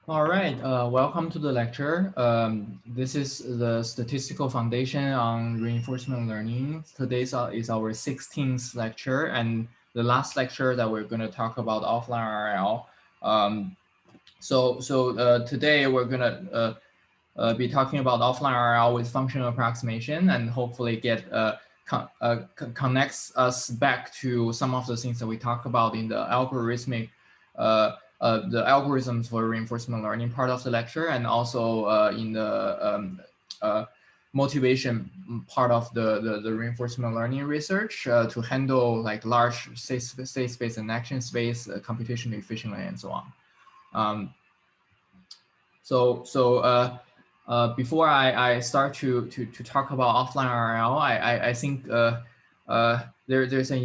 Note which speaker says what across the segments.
Speaker 1: All right, welcome to the lecture. This is the Statistical Foundation on Reinforcement Learning. Today's is our 16th lecture and the last lecture that we're going to talk about offline RL. Today we're going to be talking about offline RL with functional approximation and hopefully get connects us back to some of the things that we talked about in the algorithmic the algorithms for reinforcement learning part of the lecture, and also in the motivation part of the reinforcement learning research to handle like large state space and action space computationally efficiently and so on. Um, Before I start to talk about offline RL, I think there's a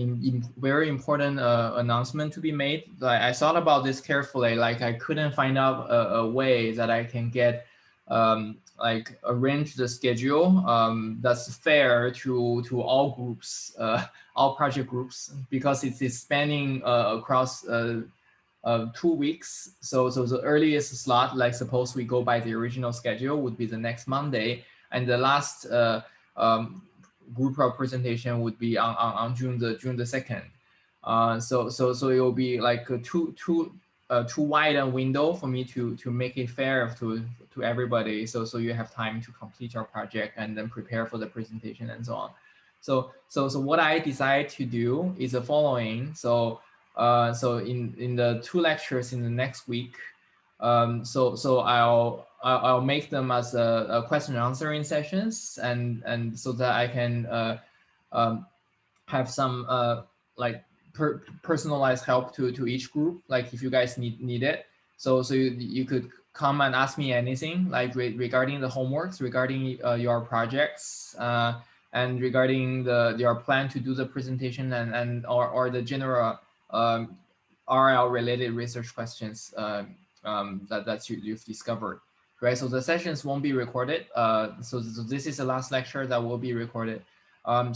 Speaker 1: very important announcement to be made. Like, I thought about this carefully. Like, I couldn't find out a way that I can get like arrange the schedule that's fair to all groups, all project groups, because it's spanning across 2 weeks. So the earliest slot, like suppose we go by the original schedule, would be the next Monday, and the last group presentation would be on June the 2nd. So it will be like a too wide a window for me to make it fair to everybody. So you have time to complete your project and then prepare for the presentation and so on. So what I decided to do is the following. So in the 2 lectures in the next week, so I'll make them as a question and answering sessions, and so that I can have some like personalized help to each group, like if you guys need it. So you could come and ask me anything, like regarding the homeworks, regarding your projects, and regarding your plan to do the presentation, or the general RL related research questions that you've discovered, right? So the sessions won't be recorded. So this is the last lecture that will be recorded. And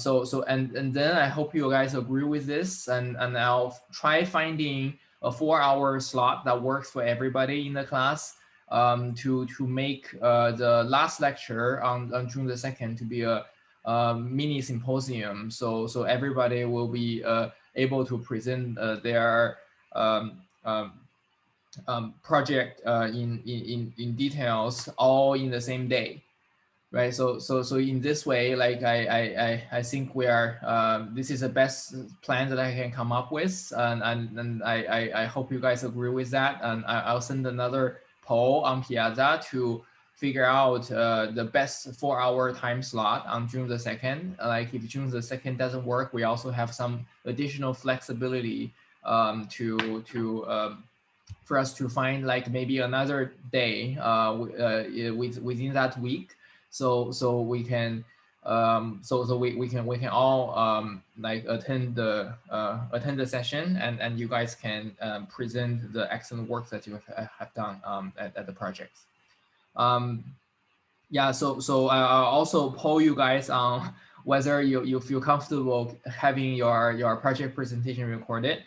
Speaker 1: then I hope you guys agree with this, and I'll try finding a 4-hour slot that works for everybody in the class, to make the last lecture on June the 2nd to be a mini symposium. So everybody will be able to present their project in details all in the same day, right? So in this way, like I think we are this is the best plan that I can come up with, and I hope you guys agree with that. And I'll send another poll on Piazza to figure out the best 4-hour time slot on June the 2nd. Like, if June the 2nd doesn't work, we also have some additional flexibility for us to find like maybe another day within that week, so we can we can all like attend the session, and you guys can present the excellent work that you have done at the projects. Yeah, so I'll also poll you guys on whether you feel comfortable having your project presentation recorded.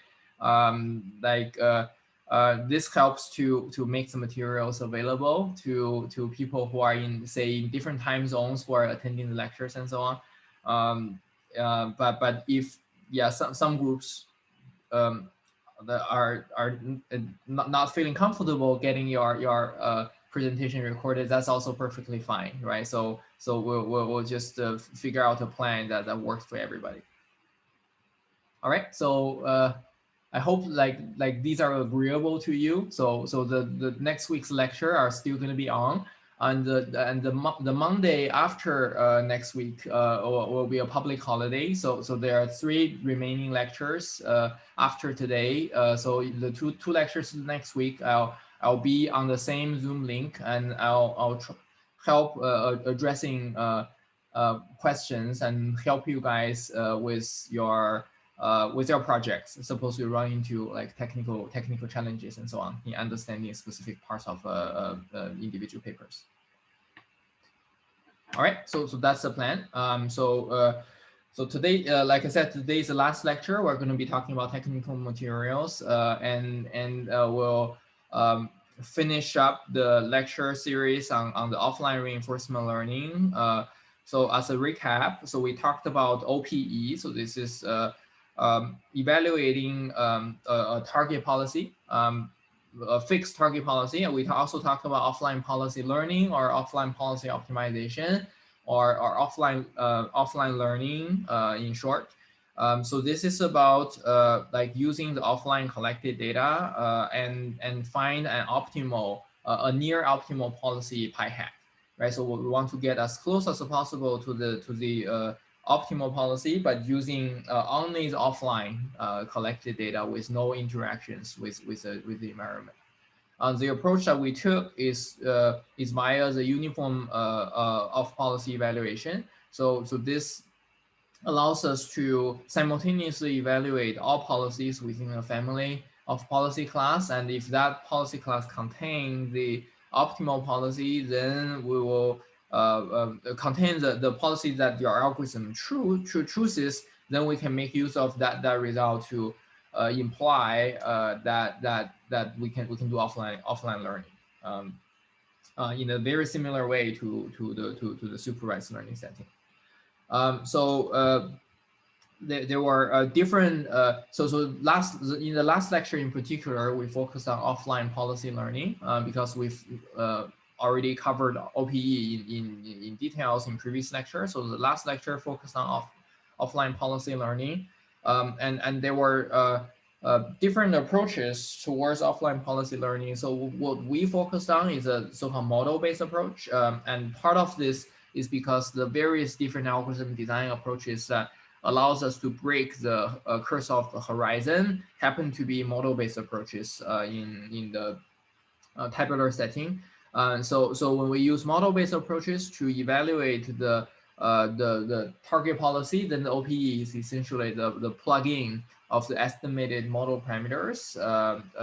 Speaker 1: This helps to make the materials available to people who are in, say, in different time zones who are attending the lectures and so on. But if, yeah, some groups that are not feeling comfortable getting your presentation recorded, that's also perfectly fine, right? So we'll just figure out a plan that works for everybody. All right, so I hope like these are agreeable to you. So the next week's lecture are still going to be on, and the Monday after next week will be a public holiday. So there are 3 remaining lectures after today. So the two lectures next week, I'll be on the same Zoom link, and I'll help addressing questions and help you guys with your projects. Suppose you run into like technical challenges and so on in understanding specific parts of individual papers. All right, so that's the plan. So today, like I said, today is the last lecture. We're going to be talking about technical materials, and we'll finish up the lecture series on the offline reinforcement learning. So as a recap, so we talked about OPE. So this is evaluating a target policy, a fixed target policy. And we also talked about offline policy learning or offline policy optimization, or offline learning in short. So this is about like using the offline collected data and find an optimal, a near optimal policy pi hat, right? So we want to get as close as possible to the optimal policy, but using only the offline collected data with no interactions with the environment. The approach that we took is via the uniform of policy evaluation. So this allows us to simultaneously evaluate all policies within a family of policy class. And if that policy class contains the optimal policy, then we will contain the policy that your algorithm chooses. Then we can make use of that result to imply that we can do offline learning in a very similar way to the supervised learning setting. There were different. So in the last lecture in particular, we focused on offline policy learning because we've already covered OPE in details in previous lecture. So the last lecture focused on offline policy learning, and there were different approaches towards offline policy learning. So what we focused on is a so-called model-based approach, and part of this is because the various different algorithm design approaches that allows us to break the curse of the horizon happen to be model-based approaches in the tabular setting. So when we use model-based approaches to evaluate the target policy, then the OPE is essentially the plug-in of the estimated model parameters,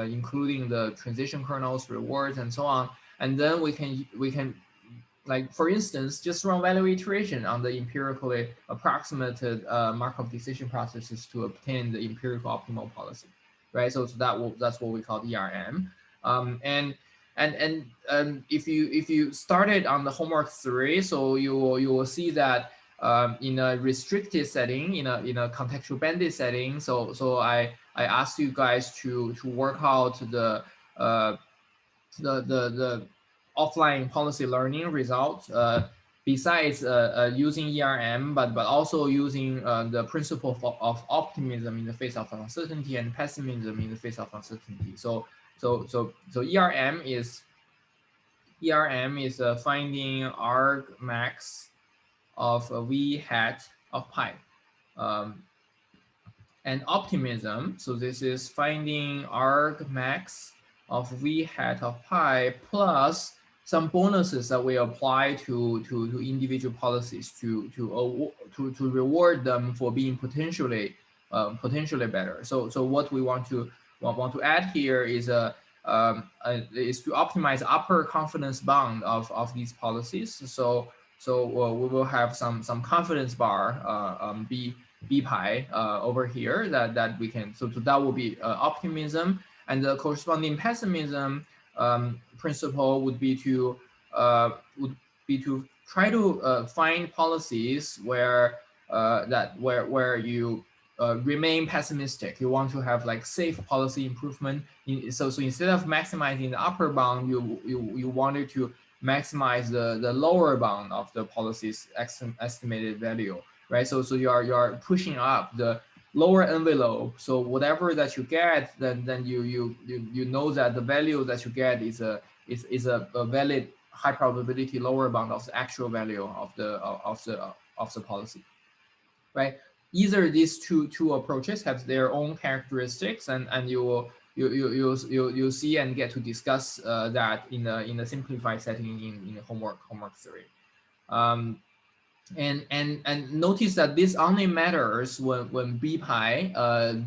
Speaker 1: including the transition kernels, rewards, and so on. And then we can, like, for instance, just run value iteration on the empirically approximated Markov decision processes to obtain the empirical optimal policy, right? So that's what we call ERM. And if you started on the homework 3, so you will see that in a restricted setting, in a contextual banded setting, so I asked you guys to work out the offline policy learning results besides using ERM, but also using the principle of optimism in the face of uncertainty and pessimism in the face of uncertainty. So ERM is finding arg max of v hat of pi, and optimism. So this is finding arg max of v hat of pi plus some bonuses that we apply to individual policies to reward them for being potentially better. So what we want to add here is is to optimize upper confidence bound of these policies. So we will have some confidence bar b pi over here that we can. So that will be optimism, and the corresponding pessimism principle would be to try to find policies where you remain pessimistic. You want to have like safe policy improvement. So instead of maximizing the upper bound, you wanted to maximize the lower bound of the policy's estimated value, right? So you are pushing up the lower envelope. So whatever that you get, then you know that the value that you get is a valid high probability lower bound of the actual value of the policy, right? Either these two approaches have their own characteristics, and you'll see and get to discuss that in a simplified setting in homework 3. And notice that this only matters when b pi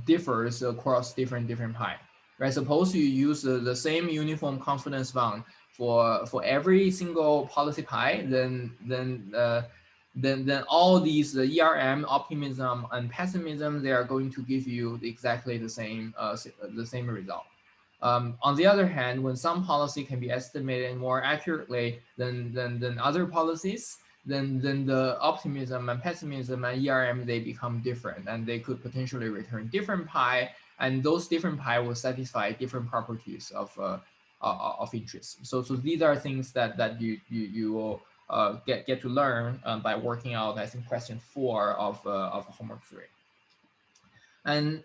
Speaker 1: differs across different pi, right? Suppose you use the same uniform confidence bound for every single policy pi, then all these ERM, optimism, and pessimism, they are going to give you exactly the same result. On the other hand, when some policy can be estimated more accurately than other policies, then the optimism and pessimism and ERM, they become different, and they could potentially return different pi, and those different pi will satisfy different properties of interest. So these are things that you will get to learn by working out, I think, question 4 of homework 3. And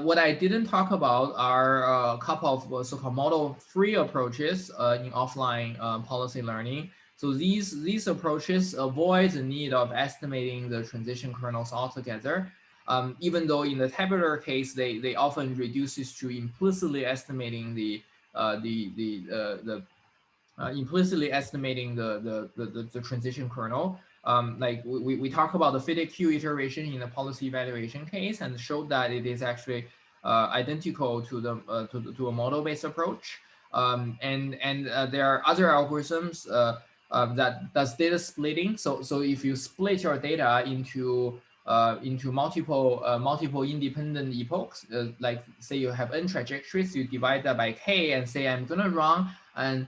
Speaker 1: what I didn't talk about are a couple of so-called model-free approaches in offline policy learning. So these approaches avoid the need of estimating the transition kernels altogether. Even though in the tabular case, they often reduces to implicitly estimating the transition kernel. Like we talk about the fitted queue iteration in the policy evaluation case and showed that it is actually identical to to a model-based approach. And there are other algorithms that does data splitting. So if you split your data into multiple independent epochs, like say you have n trajectories, you divide that by k and say I'm gonna run an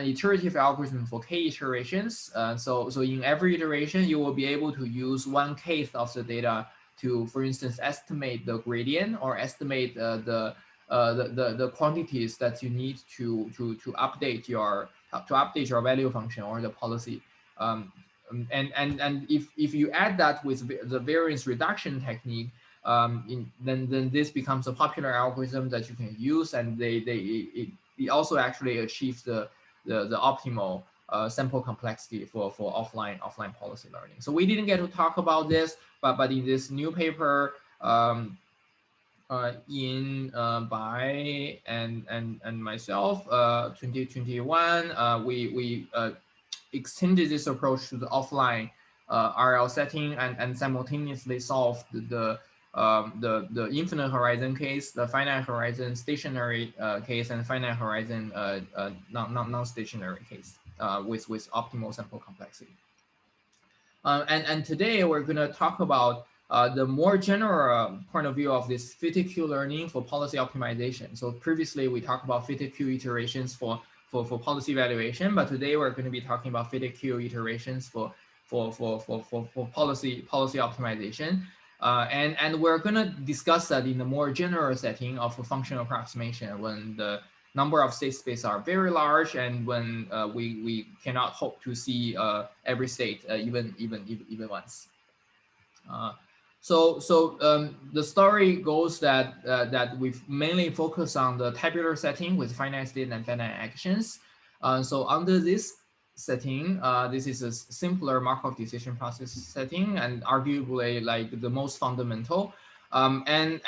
Speaker 1: iterative algorithm for k iterations. So in every iteration, you will be able to use one case of the data to, for instance, estimate the gradient or estimate the quantities that you need to update your value function or the policy. And if you add that with the variance reduction technique, then this becomes a popular algorithm that you can use, and it also actually achieves the optimal sample complexity for offline policy learning. So we didn't get to talk about this, but in this new paper by and myself 2021, we extended this approach to the offline RL setting and simultaneously solved the infinite horizon case, the finite horizon stationary case, and finite horizon non-stationary case with optimal sample complexity. And today we're going to talk about the more general point of view of this fitted queue learning for policy optimization. So previously we talked about fitted queue iterations for policy evaluation, but today we're going to be talking about fitted queue iterations for policy optimization. And we're going to discuss that in a more general setting of a functional approximation when the number of state spaces are very large and when we cannot hope to see every state even once. So the story goes that we've mainly focused on the tabular setting with finite state and finite actions. So under this setting, this is a simpler Markov decision process setting and arguably like the most fundamental. And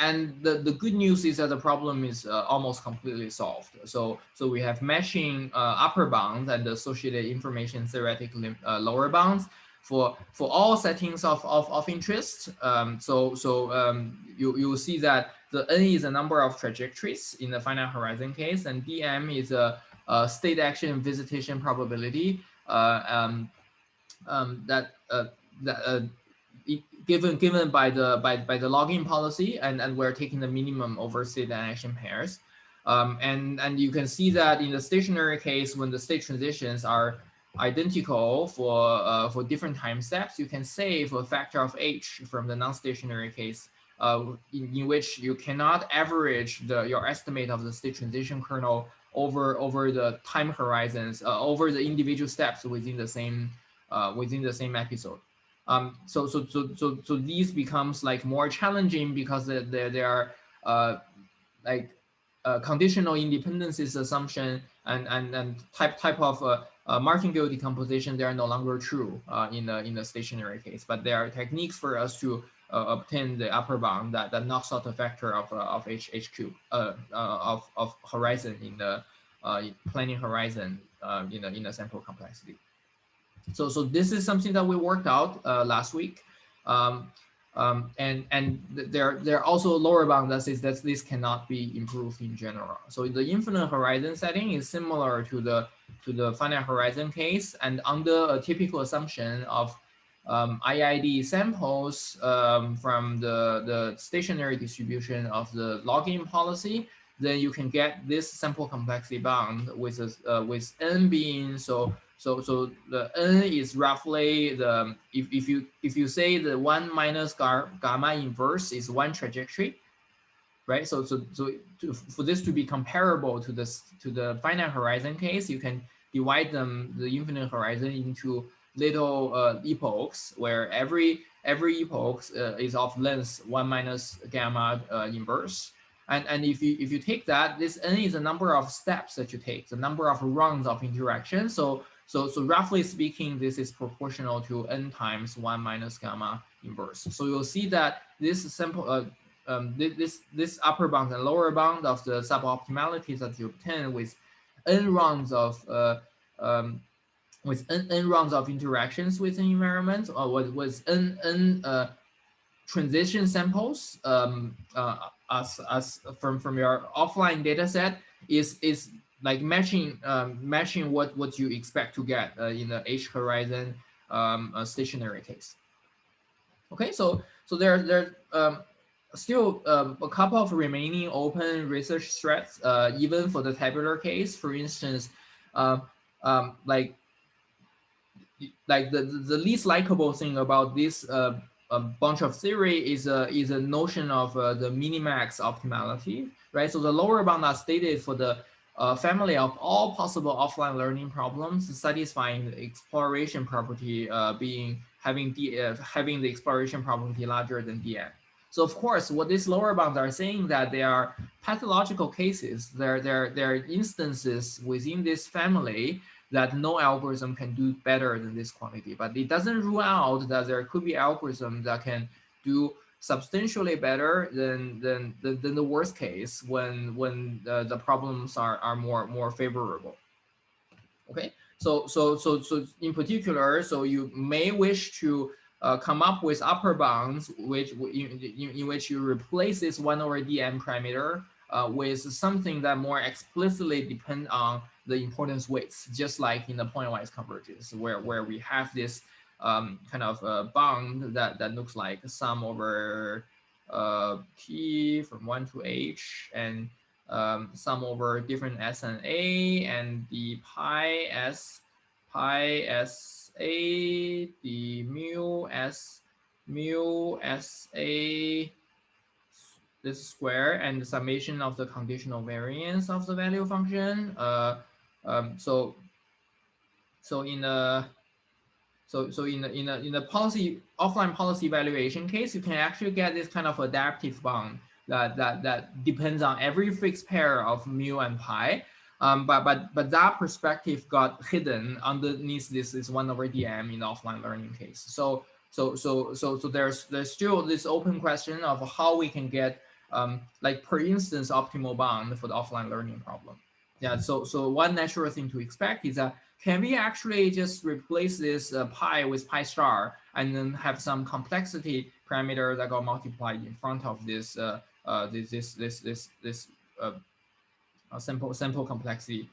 Speaker 1: the good news is that the problem is almost completely solved. So we have matching upper bounds and associated information theoretically lower bounds for all settings of interest. You will see that the n is a number of trajectories in the finite horizon case, and dm is a state action visitation probability given by the logging policy, and we're taking the minimum over state and action pairs. And you can see that in the stationary case, when the state transitions are identical for different time steps, you can save a factor of h from the non-stationary case, in which you cannot average your estimate of the state transition kernel over the time horizons, over the individual steps within the same episode. So these becomes like more challenging because there are conditional independencies assumption and type of martingale decomposition. They are no longer true in the stationary case, but there are techniques for us to obtain the upper bound that knocks out the factor of HQ of horizon in the planning horizon in the sample complexity. So this is something that we worked out last week, and there are also lower bound that says that this cannot be improved in general. So the infinite horizon setting is similar to the finite horizon case, and under a typical assumption of IID samples from the stationary distribution of the logging policy, then you can get this sample complexity bound with with n being so the n is roughly the if you say the 1 minus gamma inverse is one trajectory, right? For this to be comparable to the finite horizon case, you can divide the infinite horizon into little epochs where every epoch is of length 1 minus gamma inverse. And if you take that, this n is the number of steps that you take, the number of rounds of interaction. So roughly speaking, this is proportional to n times 1 minus gamma inverse. So you'll see that this sample this upper bound and lower bound of the suboptimalities that you obtain with n rounds of with n rounds of interactions with an environment, or with n transition samples as from your offline data set is like matching matching what you expect to get in the H horizon stationary case. Okay, so there's still a couple of remaining open research threads, even for the tabular case. For instance, like the least likable thing about this a bunch of theory is a notion of the minimax optimality, right? So the lower bound are stated for the family of all possible offline learning problems satisfying the exploration property having the exploration property larger than Dn. So of course, what these lower bounds are saying that they are pathological cases. They're instances within this family that no algorithm can do better than this quantity. But it doesn't rule out that there could be algorithms that can do substantially better than the worst case when the problems are more favorable. Okay, so in particular, so you may wish to come up with upper bounds in which you replace this 1 over dn parameter with something that more explicitly depend on the importance weights, just like in the pointwise convergence, where we have this kind of bound that looks like sum over t from 1 to h, and sum over different s and a, and the pi s a, the mu s a, this square, and the summation of the conditional variance of the value function. So in the policy offline policy evaluation case, you can actually get this kind of adaptive bound that depends on every fixed pair of mu and pi. But that perspective got hidden underneath this is 1 over dm in the offline learning case. So there's still this open question of how we can get like per instance optimal bound for the offline learning problem. Yeah, so one natural thing to expect is that can we actually just replace this pi with pi star and then have some complexity parameter that got multiplied in front of this sample complexity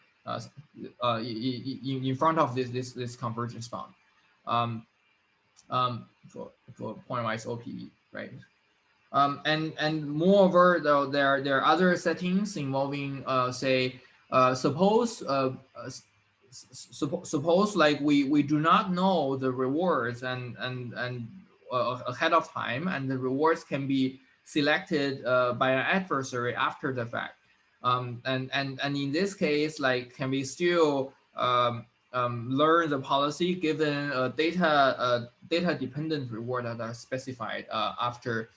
Speaker 1: in front of this convergence bound for pointwise OPE, right? And moreover, though, there are other settings involving, say, suppose like we do not know the rewards and ahead of time, and the rewards can be selected by an adversary after the fact. And in this case, like, can we still learn the policy given a data dependent reward that are specified after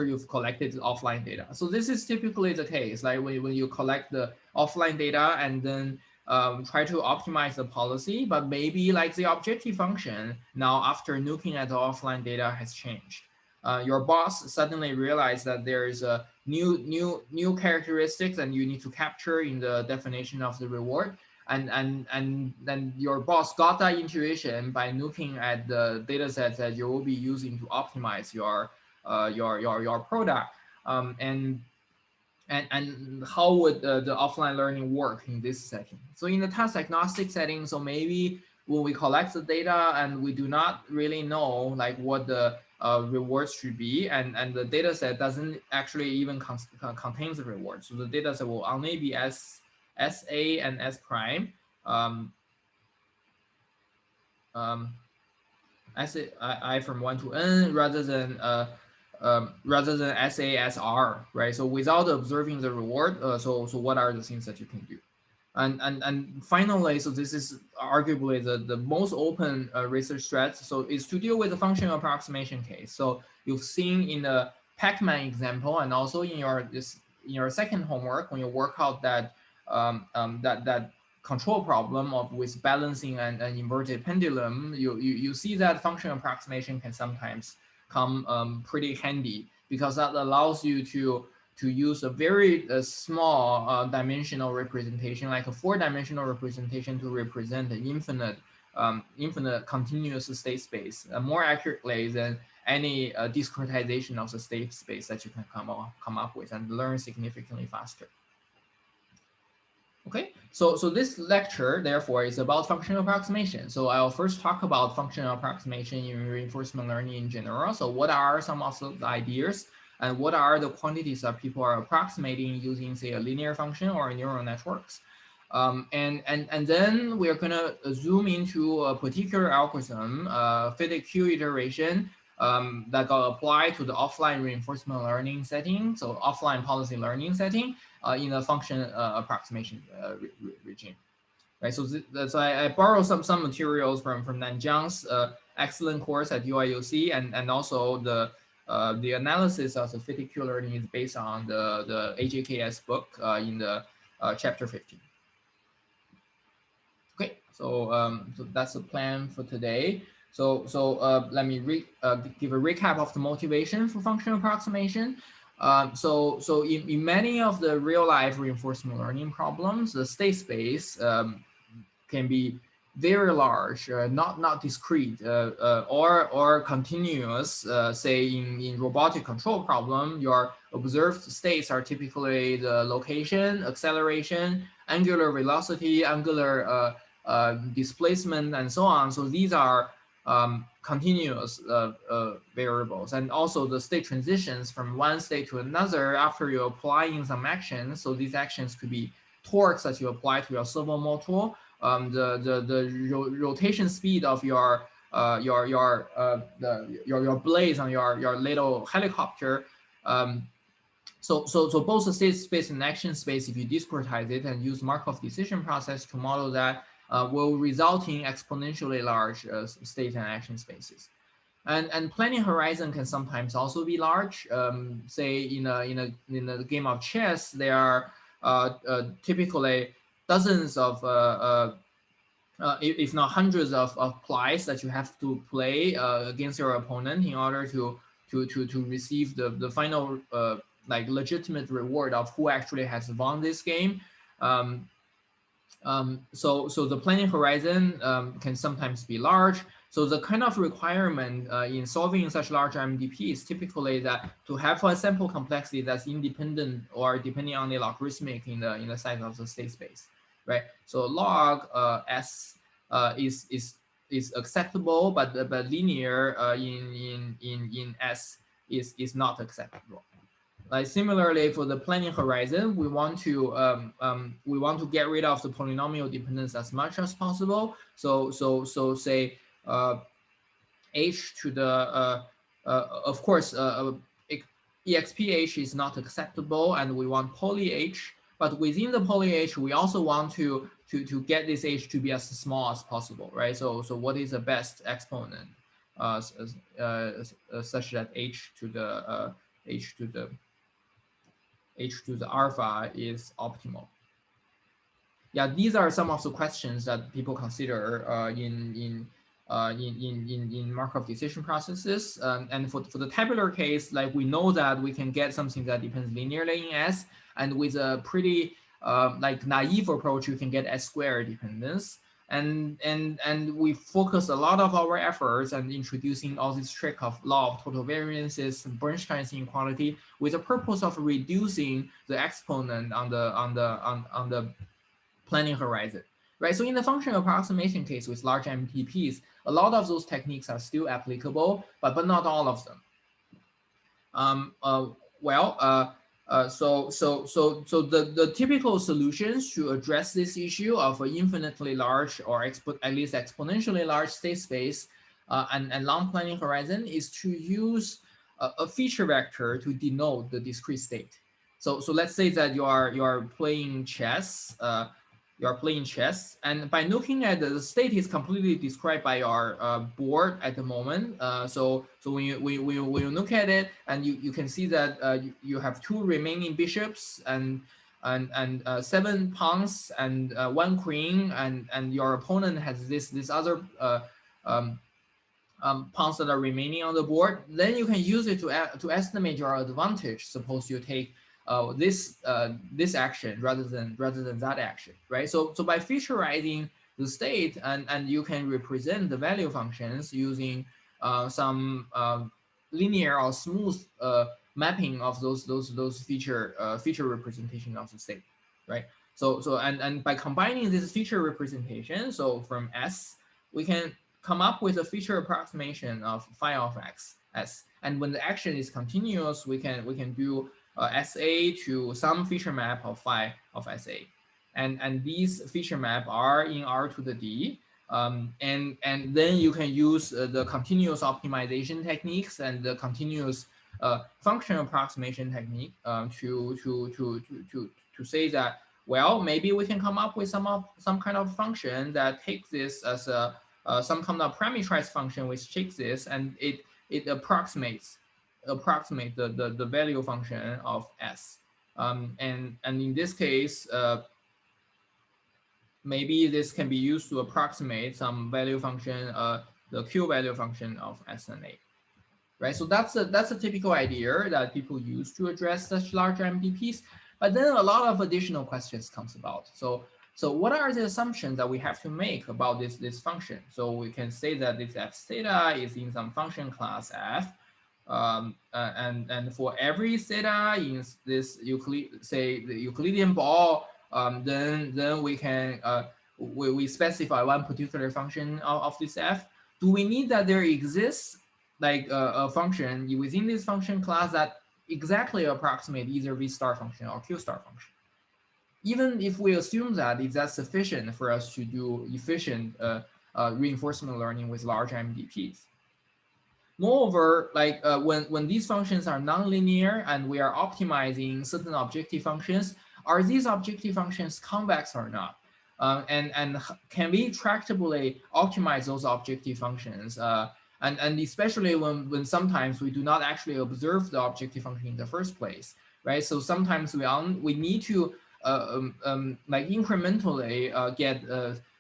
Speaker 1: you've collected offline data? So this is typically the case, like when you collect the offline data and then try to optimize the policy, but maybe like the objective function now after looking at the offline data has changed. Your boss suddenly realized that there is a new characteristics and you need to capture in the definition of the reward. And then your boss got that intuition by looking at the data sets that you will be using to optimize your product, and how would the offline learning work in this setting? So in the task agnostic setting, so maybe when we collect the data and we do not really know like what the rewards should be, and the data set doesn't actually even contains the reward. So the data set will only be S A and S prime. I from 1 to n rather than SASR, right? So without observing the reward, so what are the things that you can do? And finally, so this is arguably the most open research strat. So is to deal with the functional approximation case. So you've seen in the Pac-Man example, and also in your second homework when you work out that that control problem of with balancing an inverted pendulum, you see that functional approximation can sometimes come pretty handy, because that allows you to use a very small dimensional representation, like a 4-dimensional representation, to represent an infinite continuous state space more accurately than any discretization of the state space that you can come up with, and learn significantly faster. Okay, so this lecture, therefore, is about functional approximation. So I'll first talk about functional approximation in reinforcement learning in general. So what are some of the ideas, and what are the quantities that people are approximating using, say, a linear function or neural networks? And then we're gonna zoom into a particular algorithm, fitted Q iteration, that got applied to the offline reinforcement learning setting, so offline policy learning setting, in a function approximation regime, right? So so I borrowed some materials from Nanjiang's excellent course at UIUC, and also the analysis of the fitted Q learning is based on the AJKS book in the chapter 15. Okay, so that's the plan for today. So let me give a recap of the motivation for functional approximation. So in many of the real life reinforcement learning problems, the state space can be very large, not discrete, or continuous. Say in robotic control problem, your observed states are typically the location, acceleration, angular velocity, angular displacement, and so on. So these are continuous variables, and also the state transitions from one state to another after you apply in some actions. So these actions could be torques that you apply to your servo motor, the rotation speed of your blades on your little helicopter. So both the state space and action space, if you discretize it and use Markov decision process to model that, will result in exponentially large state and action spaces. And planning horizon can sometimes also be large. Say in a game of chess, there are typically dozens of if not hundreds of plies that you have to play against your opponent in order to receive the final like legitimate reward of who actually has won this game. So the planning horizon can sometimes be large. So the kind of requirement in solving such large MDP is typically that to have a sample complexity that's independent or depending on the logarithmic in the size of the state space, right? So log S is acceptable, but linear in S is not acceptable. Like similarly for the planning horizon, we want to get rid of the polynomial dependence as much as possible. So say h to the of course exph is not acceptable, and we want poly h. But within the poly h, we also want to get this h to be as small as possible, right? So what is the best exponent such that h to the alpha is optimal? Yeah, these are some of the questions that people consider in Markov decision processes. And for the tabular case, like we know that we can get something that depends linearly in S, and with a pretty like naive approach, you can get S squared dependence. And we focus a lot of our efforts on introducing all this trick of law of total variances and Bernstein's inequality with the purpose of reducing the exponent on the planning horizon. right? So in the function approximation case with large MPPs, a lot of those techniques are still applicable, but not all of them. Um, uh, well, so the typical solutions to address this issue of an infinitely large or at least exponentially large state space and long planning horizon is to use a feature vector to denote the discrete state. So let's say that you are playing chess. And by looking at the state is completely described by your board at the moment. So when you look at it, and you can see that you have two remaining bishops and 7 pawns and 1 queen, and your opponent has this other um, pawns that are remaining on the board. Then you can use it to estimate your advantage. Suppose you take this action rather than that action, right? So by featureizing the state, and you can represent the value functions using some linear or smooth mapping of those feature representation of the state, right? And by combining this feature representation, so from S, we can come up with a feature approximation of phi of x s. And when the action is continuous, we can do SA to some feature map of phi of SA. And these feature map are in R to the D. And then you can use the continuous optimization techniques and the continuous function approximation technique to say that, well, maybe we can come up with some kind of function that takes this as a some kind of parameterized function which takes this and it approximates the value function of S. And in this case, maybe this can be used to approximate some value function, the Q value function of S and A. Right, so that's a typical idea that people use to address such large MDPs. But then a lot of additional questions comes about. So what are the assumptions that we have to make about this function? So we can say that this f theta is in some function class f, and for every theta in this the Euclidean ball, then we can we specify one particular function of this f. Do we need that there exists like a function within this function class that exactly approximate either v star function or q star function? Even if we assume that, is that sufficient for us to do efficient reinforcement learning with large MDPs? Moreover, like when these functions are nonlinear and we are optimizing certain objective functions, are these objective functions convex or not? And can we tractably optimize those objective functions? And especially when sometimes we do not actually observe the objective function in the first place, right? So sometimes we need to like incrementally get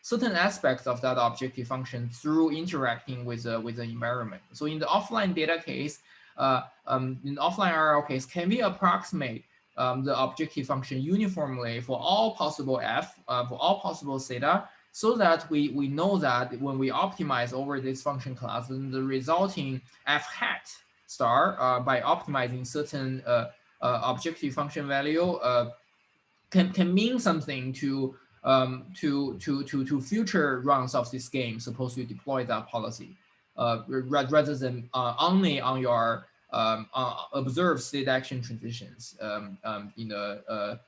Speaker 1: certain aspects of that objective function through interacting with the environment. So in the offline data case, in the offline RL case, can we approximate the objective function uniformly for all possible f, for all possible theta, so that we know that when we optimize over this function class, then the resulting f hat star by optimizing certain objective function value can mean something to future runs of this game. Suppose you deploy that policy rather than only on your observed state action transitions in the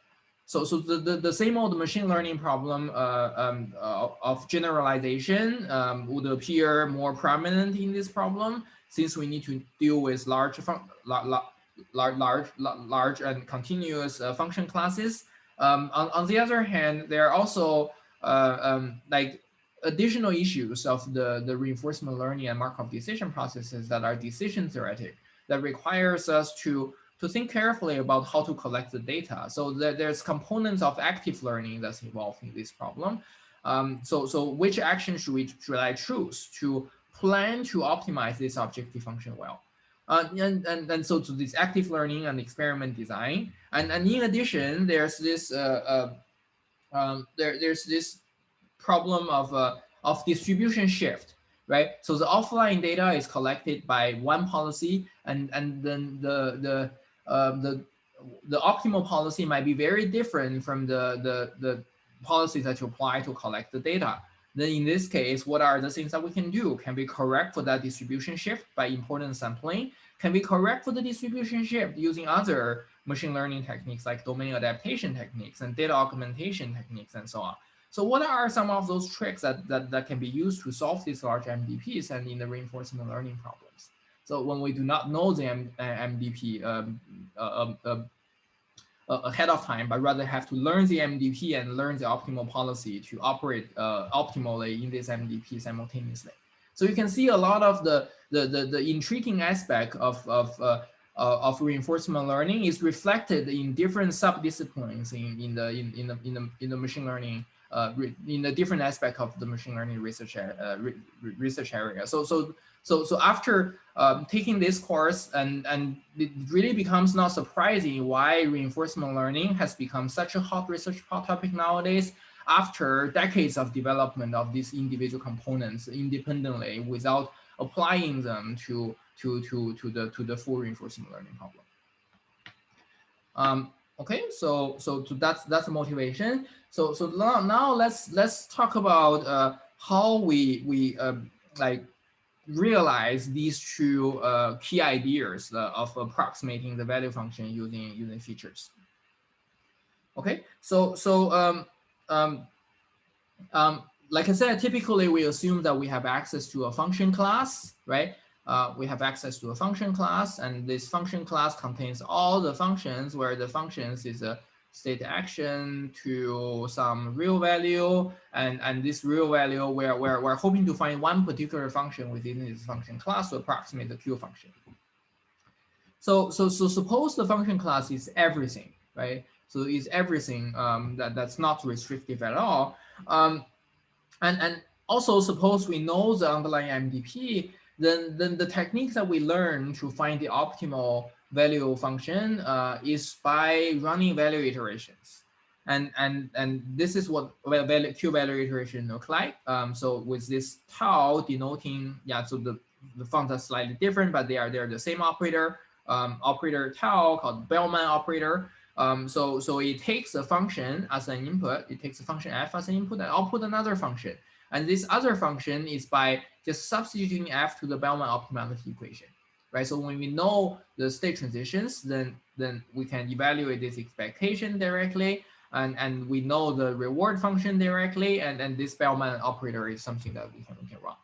Speaker 1: so the same old machine learning problem of generalization would appear more prominent in this problem, since we need to deal with large and continuous function classes. On the other hand, there are also like additional issues of the reinforcement learning and Markov decision processes that are decision theoretic, that requires us to think carefully about how to collect the data. So there's components of active learning that's involved in this problem. So which action should I choose to plan to optimize this objective function well? And so to this active learning and experiment design, and in addition, there's this there's this problem of distribution shift, right? So the offline data is collected by one policy, and then the optimal policy might be very different from the policies that you apply to collect the data. Then in this case, what are the things that we can do? Can we correct for that distribution shift by importance sampling? Can we correct for the distribution shift using other machine learning techniques like domain adaptation techniques and data augmentation techniques and so on? So what are some of those tricks that can be used to solve these large MDPs and in the reinforcement learning problems? So when we do not know the MDP ahead of time, but rather have to learn the MDP and learn the optimal policy to operate optimally in this MDP simultaneously. So you can see a lot of the intriguing aspect of reinforcement learning is reflected in different subdisciplines in the machine learning in the different aspect of the machine learning research area. So after taking this course, and it really becomes not surprising why reinforcement learning has become such a hot research topic nowadays, after decades of development of these individual components independently without applying them to the full reinforcement learning problem. Okay, so that's the motivation. So now let's talk about how we like realize these two key ideas of approximating the value function using features. Okay, like I said, typically we assume that we have access to a function class, right? We have access to a function class, and this function class contains all the functions where the functions is a state action to some real value, and this real value we're hoping to find one particular function within this function class to approximate the Q function. So suppose the function class is everything, right? So it's everything that's not restrictive at all. And also suppose we know the underlying MDP, then the techniques that we learn to find the optimal value function is by running value iterations. And this is what Q value iteration look like. So with this tau denoting, so the fonts are slightly different, but they're the same operator, operator tau called Bellman operator. So it takes a function as an input, it takes a function f as an input and output another function. And this other function is by just substituting f to the Bellman optimality equation, right? So when we know the state transitions, then we can evaluate this expectation directly, and we know the reward function directly, and this Bellman operator is something that we can run.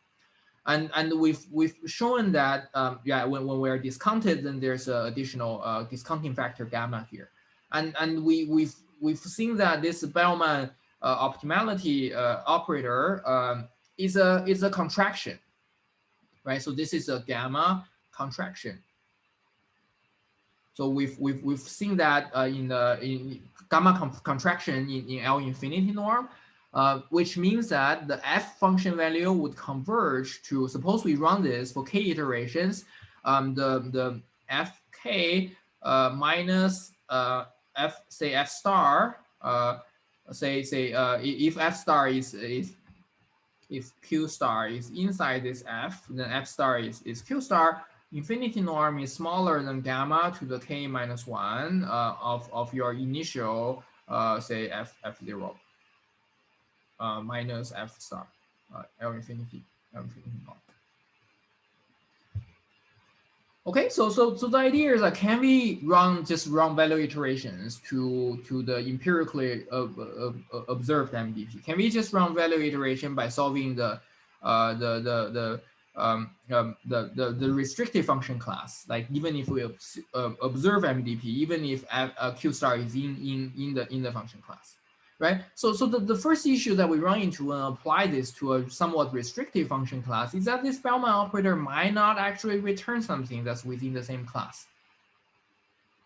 Speaker 1: And we've shown that when we're discounted, then there's an additional discounting factor gamma here. And we've seen that this Bellman optimality operator is a contraction, right? So this is a gamma contraction. So we've seen that in gamma contraction in L infinity norm, which means that the f function value would converge to, suppose we run this for k iterations, the fk minus f, say f star, if f star if q star is inside this f, then f star is q star. Infinity norm is smaller than gamma to the k minus 1 of your initial say f0 minus f star L infinity norm. Okay, so the idea is that can we just run value iterations to the empirically observed MDP? Can we just run value iteration by solving the restrictive function class? Like even if we observe MDP, even if Q star is in the function class, right? So the first issue that we run into when apply this to a somewhat restrictive function class is that this Bellman operator might not actually return something that's within the same class,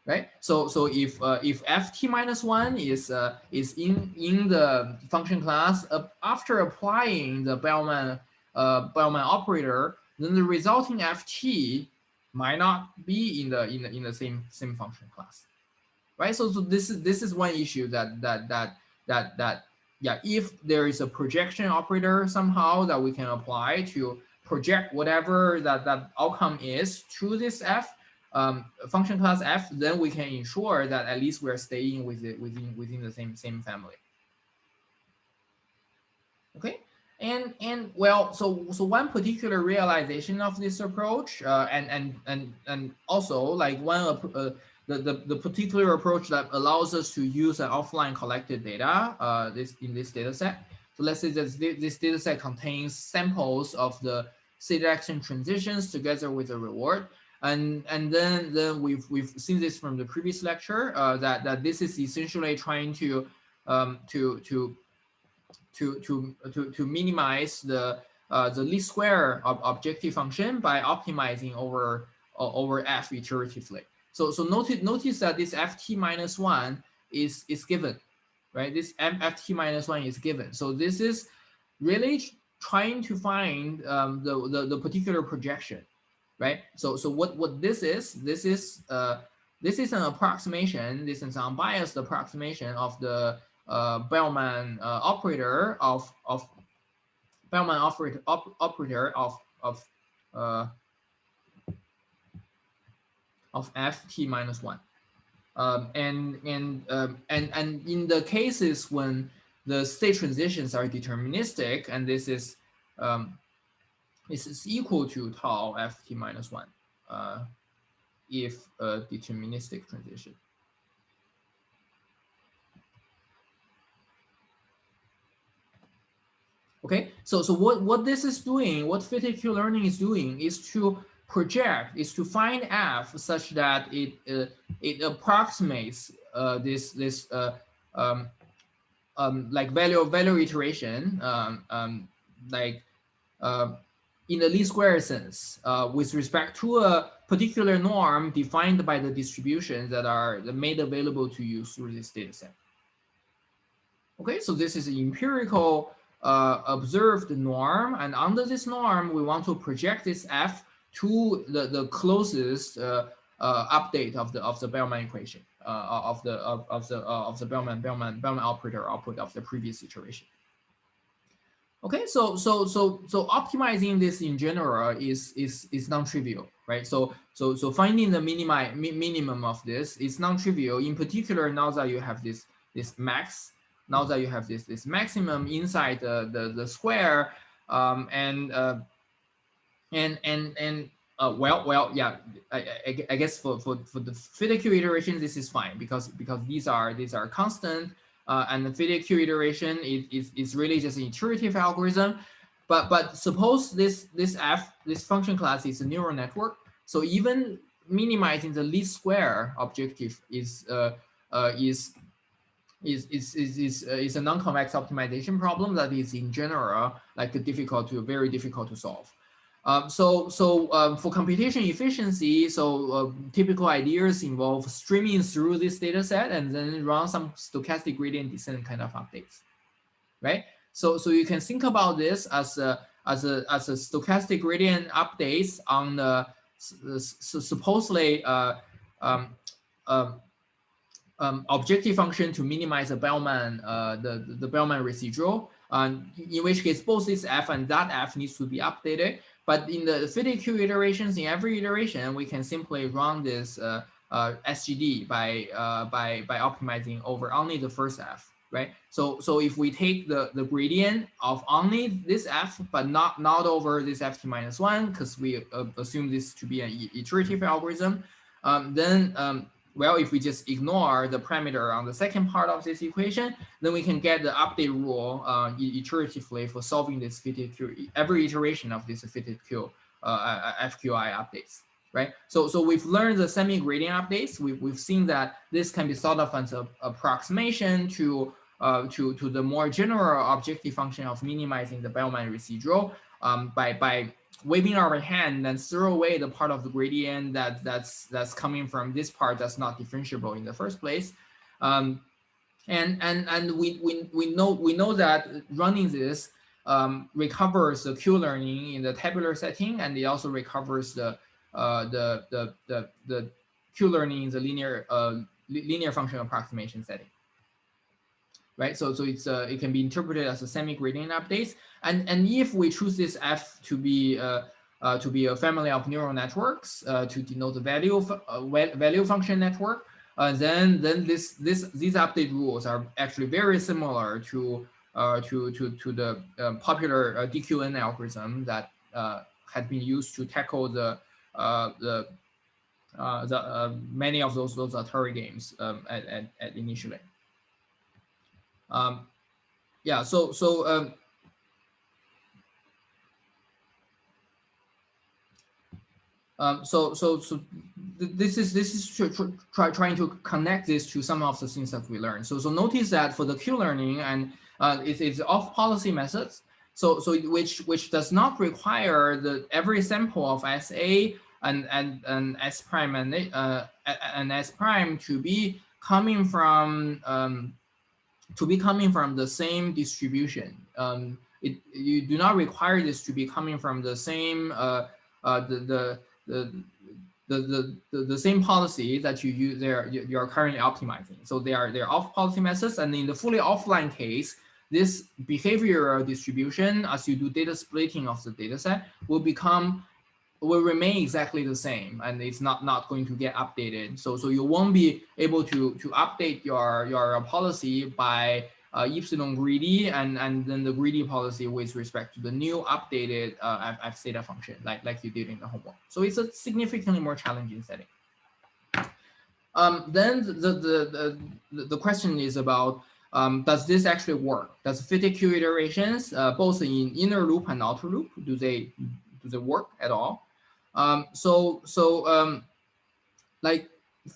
Speaker 1: right? So if ft minus 1 is in the function class, after applying the Bellman operator, then the resulting ft might not be in the same function class, right? So this is one issue that if there is a projection operator somehow that we can apply to project whatever that outcome is to this f function class f, then we can ensure that at least we're staying with it within the same family. Okay, and well, so one particular realization of this approach, and also like the particular approach that allows us to use an offline collected data, this data set. So let's say that this data set contains samples of the state action transitions together with a reward. And then we've seen this from the previous lecture, that this is essentially trying to minimize the least square objective function by optimizing over f iteratively. So notice that this ft minus one is given, right? This ft minus one is given. So this is really trying to find the particular projection, right? So what this is, this is an approximation. This is an unbiased approximation of the Bellman operator of Bellman operator uh, of ft minus one. And in the cases when the state transitions are deterministic, and this is equal to tau ft minus one, if a deterministic transition. Okay, so what this is doing, what fitted Q learning is doing, is to project, is to find f such that it approximates this like value iteration, like in the least square sense, with respect to a particular norm defined by the distributions that are made available to you through this data set. Okay, so this is an empirical observed norm, and under this norm, we want to project this f to the closest update of the Bellman equation, of the Bellman operator output of the previous iteration. Okay, so optimizing this in general is non-trivial, right? So finding the minimum of this is non-trivial. In particular, now that you have this max, now that you have this maximum inside the square, well, yeah, I guess for the fitted Q iteration, this is fine because these are constant, and the fitted Q iteration is really just an iterative algorithm. But suppose this function class is a neural network, so even minimizing the least square objective is a non-convex optimization problem that is in general like very difficult to solve. For computation efficiency, typical ideas involve streaming through this data set and then run some stochastic gradient descent kind of updates, right? So you can think about this as a stochastic gradient updates on the supposedly objective function to minimize the Bellman the Bellman residual, in which case both this f and that f needs to be updated. But in the fitted Q iterations, in every iteration, we can simply run this SGD by optimizing over only the first f, right? So if we take the gradient of only this f, but not over this ft minus one, because we assume this to be an iterative algorithm, then well, if we just ignore the parameter on the second part of this equation, then we can get the update rule iteratively for solving this fitted Q, every iteration of this fitted Q FQI updates, right? So we've learned the semi-gradient updates. We've seen that this can be thought of as an approximation to the more general objective function of minimizing the Bellman residual by waving our hand and throw away the part of the gradient that's coming from this part that's not differentiable in the first place, and we know that running this recovers the Q learning in the tabular setting, and it also recovers the Q learning in the linear function approximation setting. Right, so it can be interpreted as a semi-gradient updates, and if we choose this f to be a family of neural networks to denote the value function network, then these update rules are actually very similar to to the popular DQN algorithm that had been used to tackle the many of those Atari games at initially. Yeah, so this is trying to connect this to some of the things that we learned. So notice that for the Q-learning and it's off-policy methods. So which does not require every sample of SA and S prime and S prime to be coming from the same distribution. You do not require this to be coming from the same the same policy that you use there you're currently optimizing. So they're off policy methods, and in the fully offline case, this behavioral distribution, as you do data splitting of the data set, will remain exactly the same, and it's not going to get updated. So you won't be able to update your policy by epsilon greedy and then the greedy policy with respect to the new updated f theta function like you did in the homework. So it's a significantly more challenging setting. Then the question is about does this actually work? Does fitted Q iterations both in inner loop and outer loop, do they work at all? Like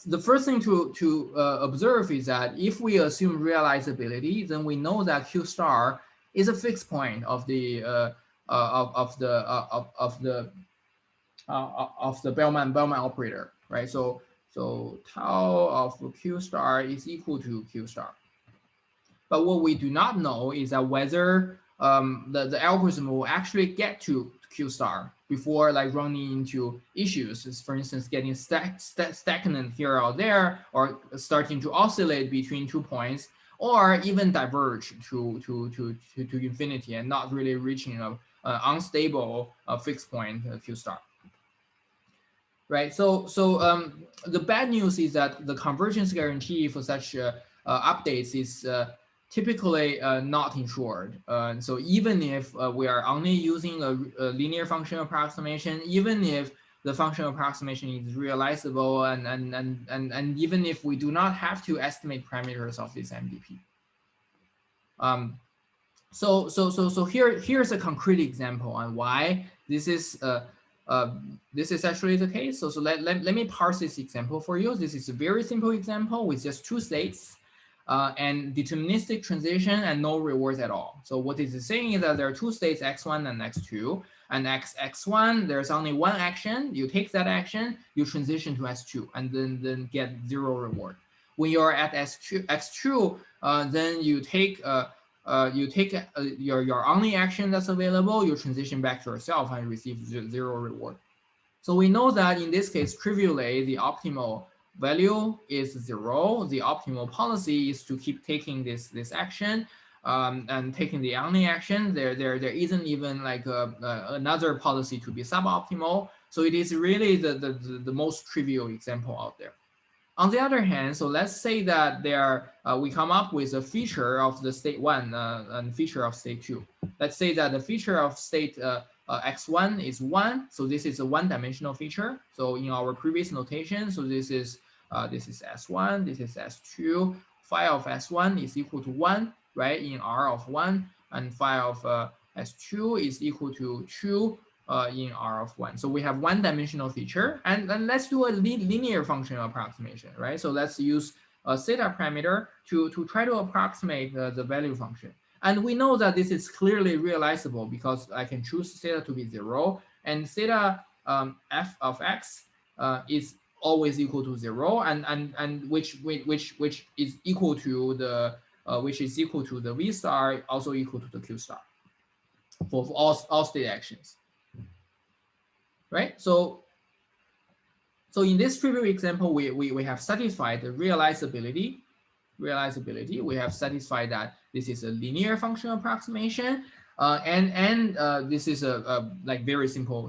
Speaker 1: the first thing to observe is that if we assume realizability, then we know that Q star is a fixed point of the Bellman operator, right? So tau of Q star is equal to Q star. But what we do not know is that whether the algorithm will actually get to Q star before like running into issues, for instance, getting stagnant here or there, or starting to oscillate between 2 points, or even diverge to infinity and not really reaching a unstable fixed point Q star. Right. So the bad news is that the convergence guarantee for such updates is typically not ensured. So even if we are only using a linear function approximation, even if the function approximation is realizable, and even if we do not have to estimate parameters of this MDP. So here's a concrete example on why this is actually the case. So let me parse this example for you. This is a very simple example with just 2 states. And deterministic transition and no rewards at all. So what it is saying is that there are 2 states, x1 and x2, and x1, there's only one action. You take that action, you transition to s2, and then get 0 reward. When you're at x2, then you take your only action that's available, you transition back to yourself and receive 0 reward. So we know that in this case, trivially, the optimal value is 0. The optimal policy is to keep taking this action and taking the only action. There isn't even like another policy to be suboptimal. So it is really the most trivial example out there. On the other hand, so let's say that we come up with a feature of the state 1 and feature of state 2. Let's say that the feature of state x1 is 1. So this is a one-dimensional feature. So in our previous notation, so this is S1, this is S2. Phi of S1 is equal to 1, right, in R of 1, and phi of S2 is equal to 2 in R of 1. So we have one-dimensional feature, and let's do a linear function approximation, right? So let's use a theta parameter to try to approximate the value function. And we know that this is clearly realizable because I can choose theta to be 0, and theta f of x is always equal to 0, and which is equal to the v star, also equal to the q star for all state actions, right? So in this trivial example, we have satisfied the realizability. We have satisfied that this is a linear function approximation, and this is a like very simple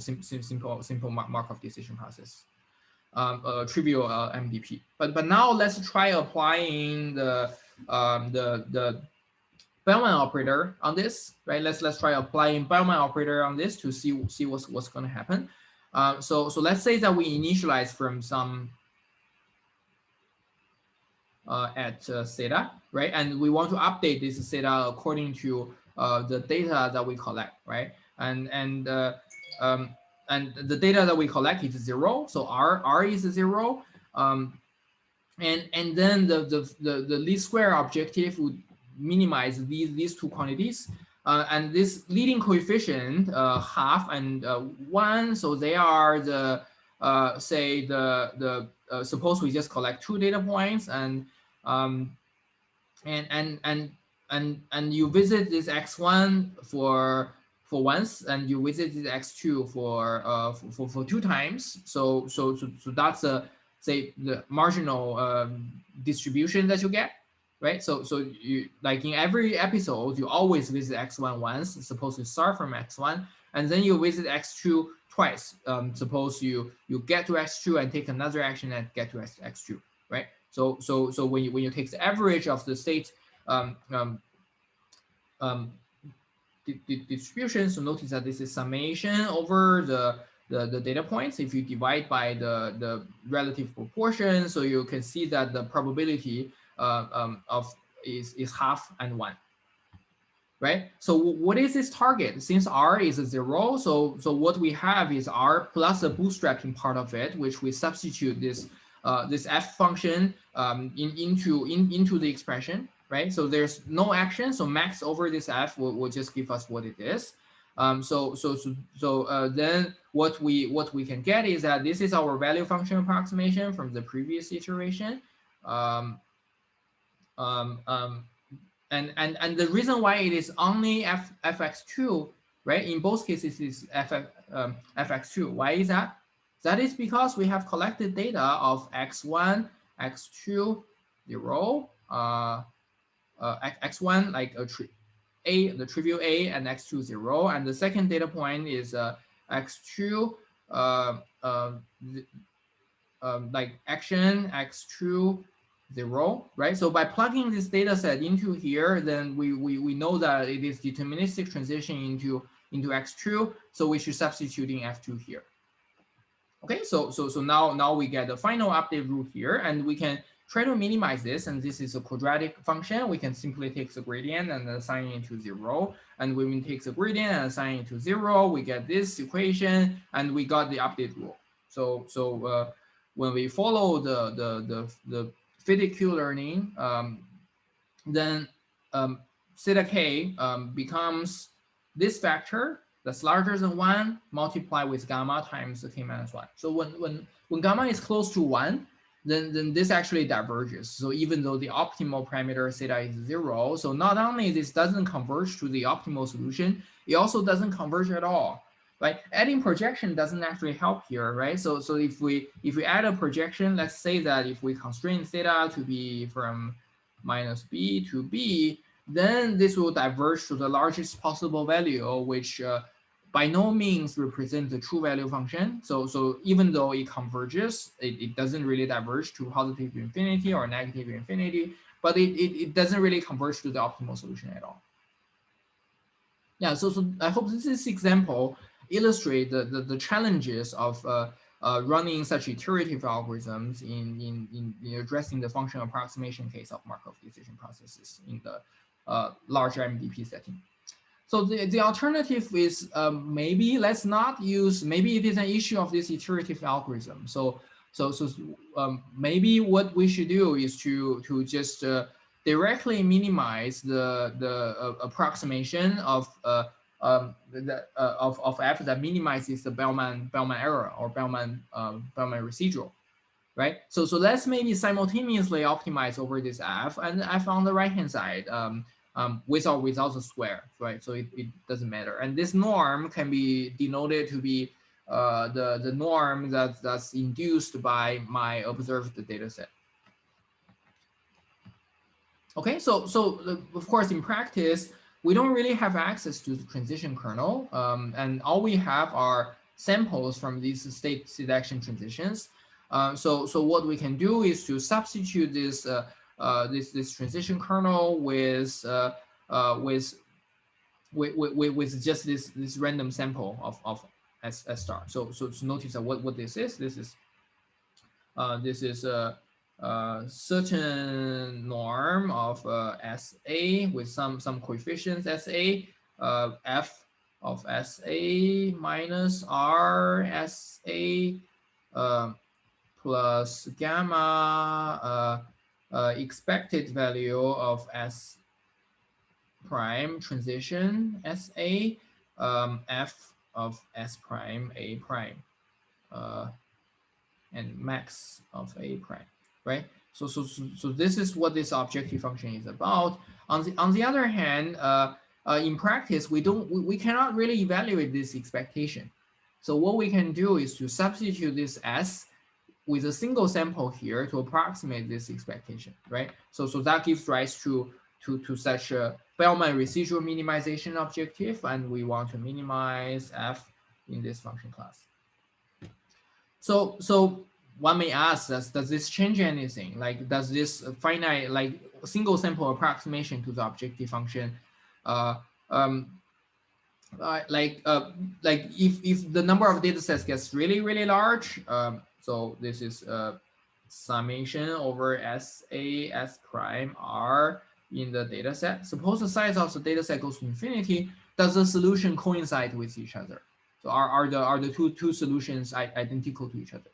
Speaker 1: Markov decision process. Trivial MDP. But now let's try applying the Bellman operator on this, right? Let's try applying Bellman operator on this to see what's going to happen. So let's say that we initialize from some at theta, right? And we want to update this theta according to the data that we collect, right? And the data that we collect is 0, so r is 0. And then the least square objective would minimize these two quantities, and this leading coefficient half and 1, so they are the say the suppose we just collect 2 data points, and you visit this x1 for once, and you visit this x2 for 2 times. So that's say the marginal distribution that you get, right? So you, like in every episode, you always visit x1 once. Suppose you start from x1, and then you visit x2 twice. Suppose you get to x2 and take another action and get to x2, right? So when you take the average of the state distribution, so notice that this is summation over the data points. If you divide by the relative proportion, so you can see that the probability of is half and 1. Right. So what is this target? Since r is 0, so what we have is r plus the bootstrapping part of it, which we substitute this this f function into the expression, right? So there's no action, so max over this f will just give us what it is. Then what we can get is that this is our value function approximation from the previous iteration. And the reason why it is only fx2, right? In both cases is fx2. Why is that? That is because we have collected data of x1, x2, 0, x1 like the trivial a, and x2 0, and the second data point is x2 like action x2 0, right? So by plugging this data set into here, then we know that it is deterministic transition into x2, so we should substitute in f2 here. Okay, so now we get the final update rule here, and we can try to minimize this, and this is a quadratic function. We can simply take the gradient and assign it to 0, and when we take the gradient and assign it to 0, we get this equation, and we got the update rule. So when we follow the physics Q learning, then theta k becomes this factor that's larger than 1 multiplied with gamma times k minus 1. So when gamma is close to 1, then this actually diverges. So even though the optimal parameter theta is 0, so not only this doesn't converge to the optimal solution, it also doesn't converge at all. Like adding projection doesn't actually help here, right? So if we add a projection, let's say that if we constrain theta to be from minus b to b, then this will diverge to the largest possible value, which by no means represents the true value function. So even though it converges, it doesn't really diverge to positive infinity or negative infinity, but it doesn't really converge to the optimal solution at all. Yeah, so I hope this example illustrate the challenges of running such iterative algorithms in addressing the function approximation case of Markov decision processes in the large MDP setting. So the alternative is maybe let's not use, maybe it is an issue of this iterative algorithm. So maybe what we should do is to just directly minimize the approximation of f that minimizes the Bellman error or Bellman residual, right? So let's maybe simultaneously optimize over this f and f on the right hand side with or without the square, right? So it doesn't matter. And this norm can be denoted to be the norm that's induced by my observed data set. Okay, so of course in practice, we don't really have access to the transition kernel, and all we have are samples from these state action transitions. So what we can do is to substitute this this transition kernel with with just this random sample of S star. So notice that what this is. This is a certain norm of SA with some coefficients SA, F of SA minus R SA plus gamma expected value of S prime transition SA, F of S prime A prime, and max of A prime, right? So this is what this objective function is about. On the other hand, in practice, we cannot really evaluate this expectation. So what we can do is to substitute this S with a single sample here to approximate this expectation, right? So that gives rise to such a Bellman residual minimization objective, and we want to minimize F in this function class. So one may ask, does this change anything? Like, does this finite, like single sample approximation to the objective function, like if the number of data sets gets really large, so this is summation over SA S prime R in the data set. Suppose the size of the data set goes to infinity. Does the solution coincide with each other? So are the two solutions identical to each other?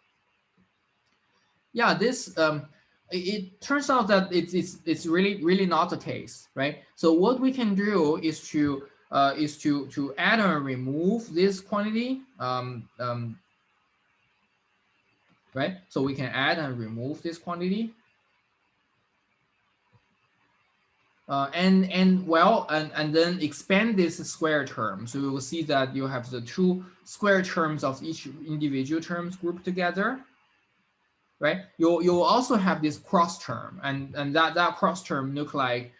Speaker 1: Yeah, this it turns out that it's really not the case, right? So what we can do is to add or remove this quantity, right? So we can add and remove this quantity, and then expand this square term. So you will see that you have the two square terms of each individual terms grouped together, right? You'll also have this cross term, and that cross term look like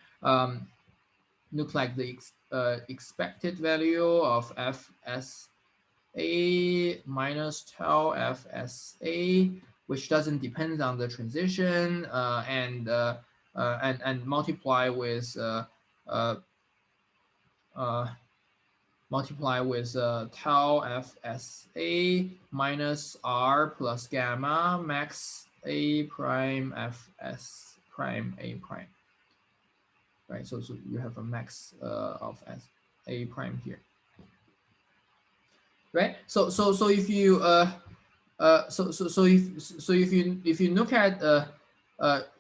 Speaker 1: the expected value of FSA minus tau FSA, which doesn't depend on the transition, and multiply with tau FSA minus R plus gamma max A prime FS prime A prime. Right, so you have a max of S A prime here. Right, so if you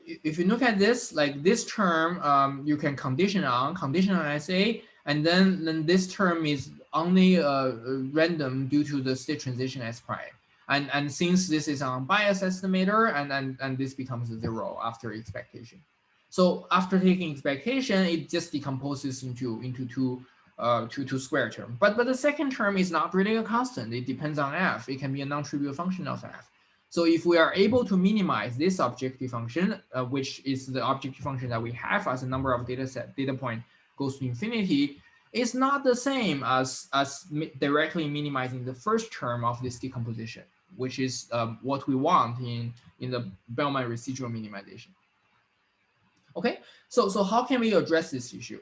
Speaker 1: if you look at this, like this term, you can condition on SA, and then this term is only random due to the state transition S prime, and since this is an unbiased estimator, and this becomes 0 after expectation. So after taking expectation, it just decomposes into two square term. But the second term is not really a constant. It depends on F. It can be a non-trivial function of F. So if we are able to minimize this objective function, which is the objective function that we have as a number of data point goes to infinity, it's not the same as directly minimizing the first term of this decomposition, which is what we want in the Bellman residual minimization. Okay, so how can we address this issue?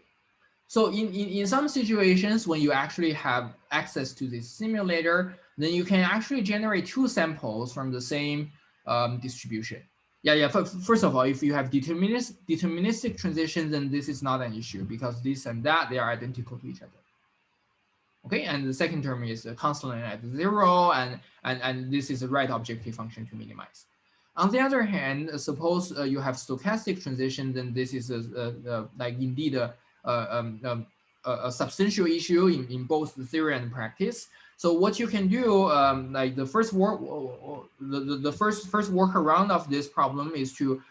Speaker 1: So in some situations, when you actually have access to this simulator, then you can actually generate two samples from the same distribution. Yeah. First of all, if you have deterministic transitions, then this is not an issue because this and that, they are identical to each other. Okay, and the second term is constant at 0, and this is the right objective function to minimize. On the other hand, suppose you have stochastic transition, then this is like indeed a substantial issue in both the theory and practice. So what you can do, like the first workaround of this problem is to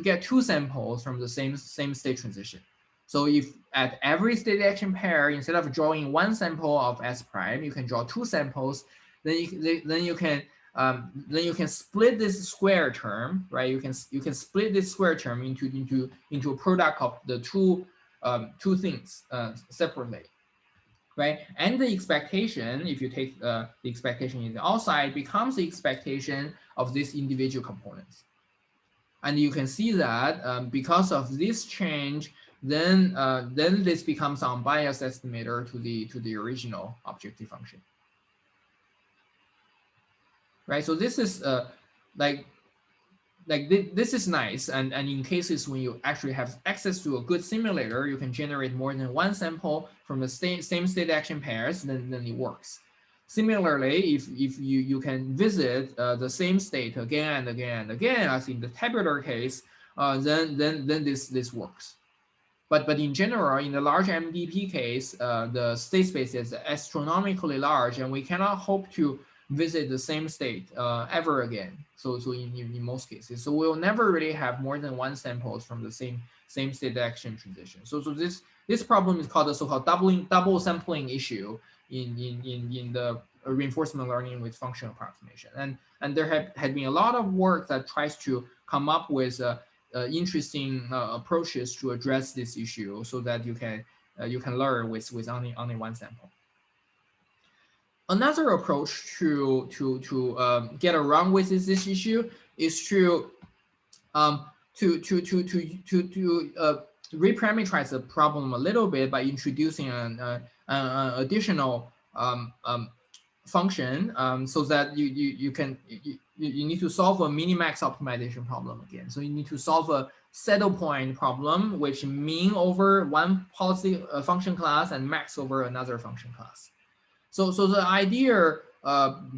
Speaker 1: get two samples from the same state transition. So if at every state action pair, instead of drawing one sample of S prime, you can draw two samples. Then you can split this square term, right? You can split this square term into a product of the two things separately, right? And the expectation, if you take the expectation in the outside, becomes the expectation of these individual components. And you can see that because of this change, then this becomes unbiased estimator to the original objective function. Right. So this is like this is nice, and in cases when you actually have access to a good simulator, you can generate more than one sample from the same state action pairs, then it works. Similarly, if you can visit the same state again and again and again, as in the tabular case, then this works. But in general, in the large MDP case, the state space is astronomically large, and we cannot hope to visit the same state ever again. So in most cases, so we'll never really have more than one samples from the same state action transition. So this problem is called the so-called double sampling issue in the reinforcement learning with functional approximation. And there had been a lot of work that tries to come up with interesting approaches to address this issue, so that you can learn with only one sample. Another approach to get around with this issue is to reparameterize the problem a little bit by introducing an additional function, so that you need to solve a minimax optimization problem again. So you need to solve a saddle point problem, which min over one policy function class and max over another function class. So the idea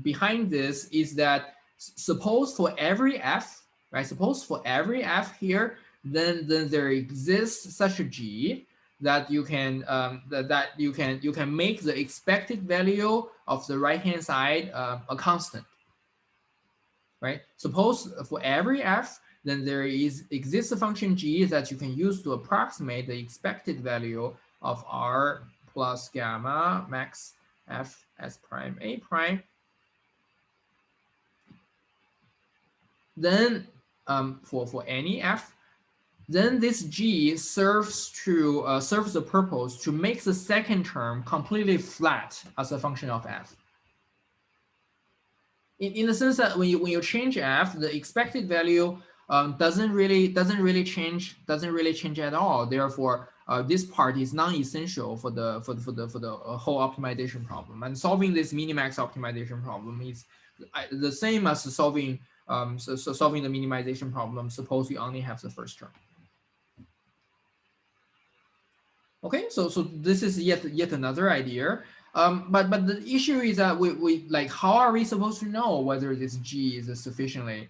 Speaker 1: behind this is that suppose for every f, right? Suppose for every f here, then there exists such a g that you can that you can make the expected value of the right hand side a constant, right? Suppose for every f, then there exists a function g that you can use to approximate the expected value of r plus gamma max f s prime a prime. Then for any f, then this g serves the purpose to make the second term completely flat as a function of f. In the sense that when you change f, the expected value doesn't really change at all. Therefore, this part is non-essential for the whole optimization problem. And solving this minimax optimization problem is the same as solving solving the minimization problem. Suppose you only have the first term. Okay, so this is yet another idea. But the issue is that we like, how are we supposed to know whether this g is sufficiently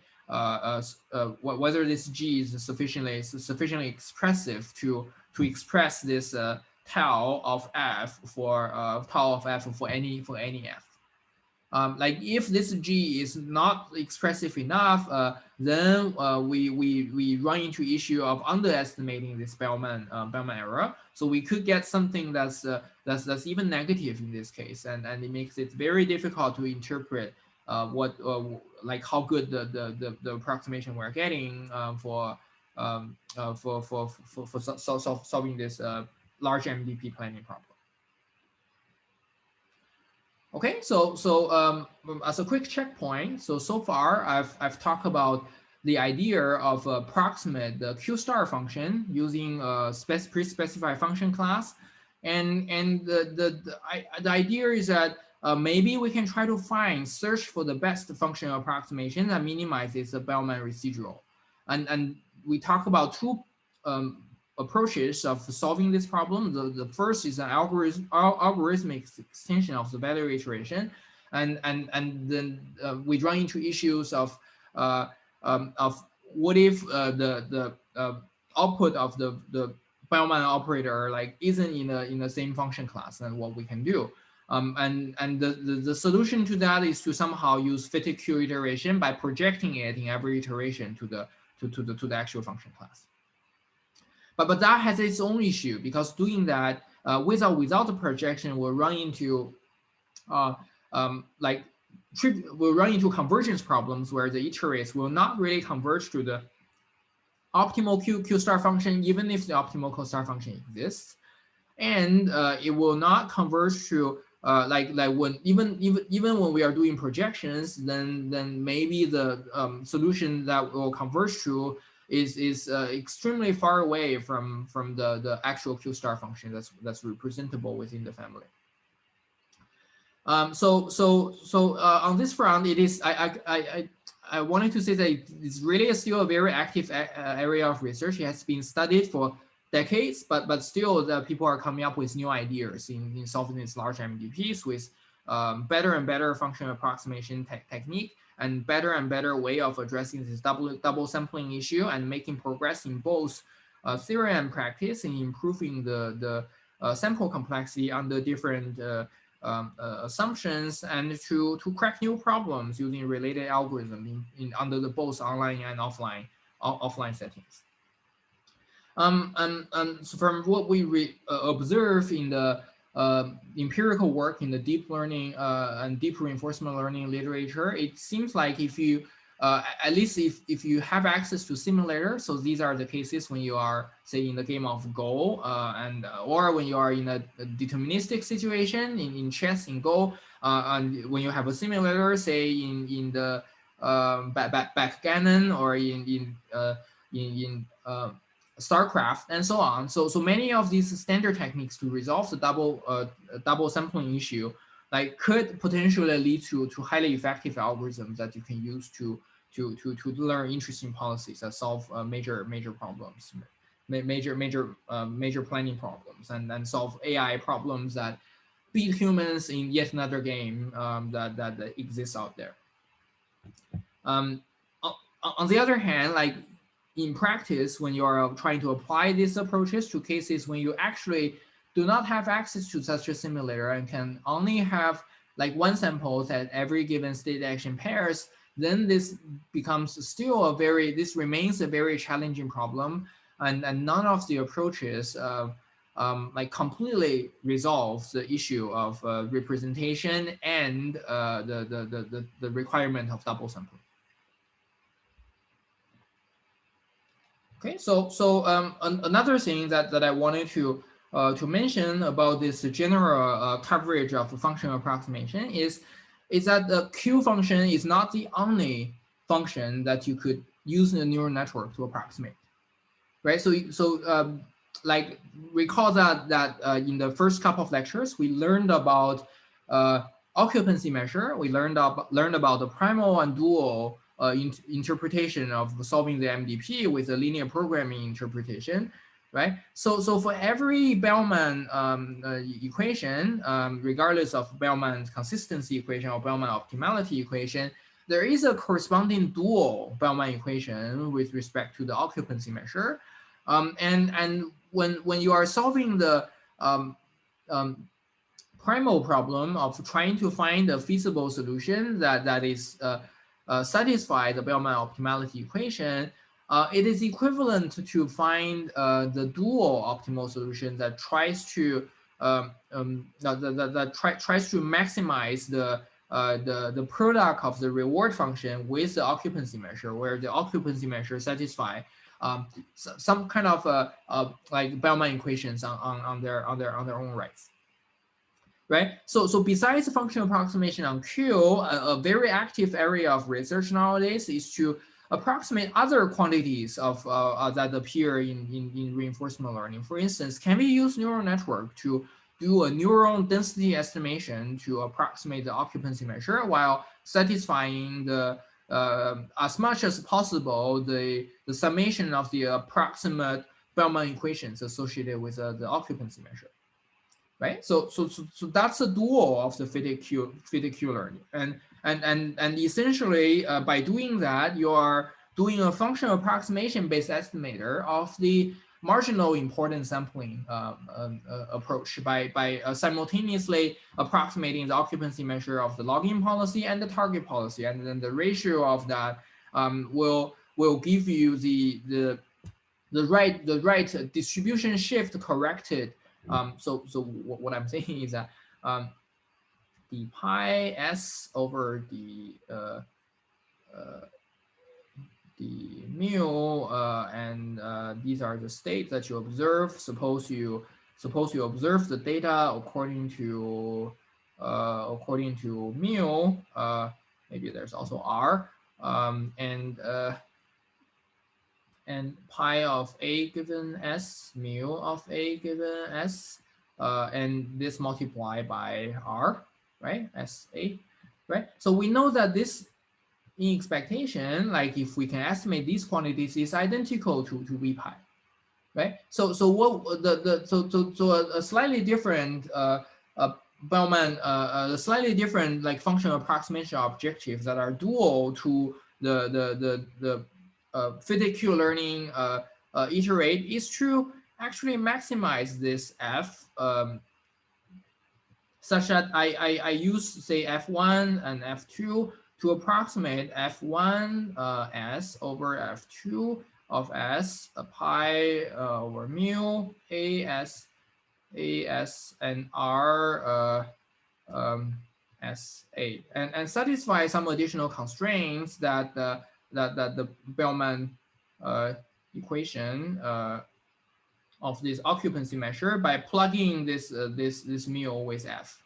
Speaker 1: whether this g is sufficiently expressive to express this tau of f for any f. Like if this g is not expressive enough, then we run into issue of underestimating this Bellman error. So we could get something that's even negative in this case, and it makes it very difficult to interpret what like how good the approximation we're getting for solving this large MDP planning problem. Okay, so as a quick checkpoint, so far I've talked about the idea of approximate the Q star function using a pre-specified function class, and the idea is that maybe we can try to search for the best functional approximation that minimizes the Bellman residual, and we talk about two approaches of solving this problem. The first is an algorithmic extension of the value iteration, and then we run into issues of what if the output of the Bellman operator like isn't in the same function class, and what we can do. And the solution to that is to somehow use fitted Q iteration by projecting it in every iteration to the actual function class. But that has its own issue, because doing that without the projection, we'll run into we'll run into convergence problems where the iterates will not really converge to the optimal Q star function, even if the optimal Q star function exists, and it will not converge to like when even when we are doing projections, then maybe the solution that will converge to is extremely far away from the actual Q star function that's representable within the family. So on this front, it is I wanted to say that it's really still a very active area of research. It has been studied for decades, but still the people are coming up with new ideas in solving these large MDPs with better and better functional approximation technique and better way of addressing this double sampling issue and making progress in both theory and practice in improving the sample complexity under different assumptions and to crack new problems using related algorithms under the both online and offline settings. So from what we observe in the empirical work in the deep learning and deep reinforcement learning literature, it seems like if you at least if you have access to simulators, so these are the cases when you are, say, in the game of Go, or when you are in a deterministic situation in chess, in Go, and when you have a simulator, say in the backgammon or in StarCraft and so on. So many of these standard techniques to resolve the double sampling issue, like, could potentially lead to highly effective algorithms that you can use to learn interesting policies that solve major problems, major planning problems, and solve AI problems that beat humans in yet another game that exists out there. On the other hand, like in practice, when you are trying to apply these approaches to cases when you actually do not have access to such a simulator and can only have like one sample at every given state action pairs, then this remains a very challenging problem, and none of the approaches like completely resolves the issue of representation and the requirement of double sampling. Okay, so another thing that I wanted to mention about this general coverage of functional approximation is that the Q function is not the only function that you could use in a neural network to approximate, right? So like recall that in the first couple of lectures we learned about occupancy measure. We learned about the primal and dual interpretation of solving the MDP with a linear programming interpretation, right? So for every Bellman equation, regardless of Bellman's consistency equation or Bellman optimality equation, there is a corresponding dual Bellman equation with respect to the occupancy measure. And when you are solving the primal problem of trying to find a feasible solution that is satisfy the Bellman optimality equation, it is equivalent to find the dual optimal solution that tries to tries to maximize the product of the reward function with the occupancy measure, where the occupancy measure satisfy some kind of like Bellman equations on their own rights. Right. So besides functional approximation on Q, a very active area of research nowadays is to approximate other quantities of that appear in reinforcement learning. For instance, can we use neural network to do a neural density estimation to approximate the occupancy measure while satisfying the as much as possible the summation of the approximate Bellman equations associated with the occupancy measure? Right, so that's a dual of the fitted Q learning, and essentially by doing that, you are doing a functional approximation based estimator of the marginal importance sampling approach by simultaneously approximating the occupancy measure of the login policy and the target policy, and then the ratio of that will give you the right distribution shift corrected. So what I'm saying is that the pi s over the mu and these are the states that you observe. Suppose you observe the data according to mu. Maybe there's also r, and and pi of a given s, mu of a given s, and this multiplied by r, right? SA, right? So we know that this in expectation, like if we can estimate these quantities, is identical to v pi, right? So what a slightly different Bellman a slightly different like functional approximation objectives that are dual to the physics learning iterate is to actually maximize this f such that I use say f1 and f2 to approximate f1 s over f2 of s pi over mu as and r s a and satisfy some additional constraints that that the Bellman equation of this occupancy measure by plugging this mu with f.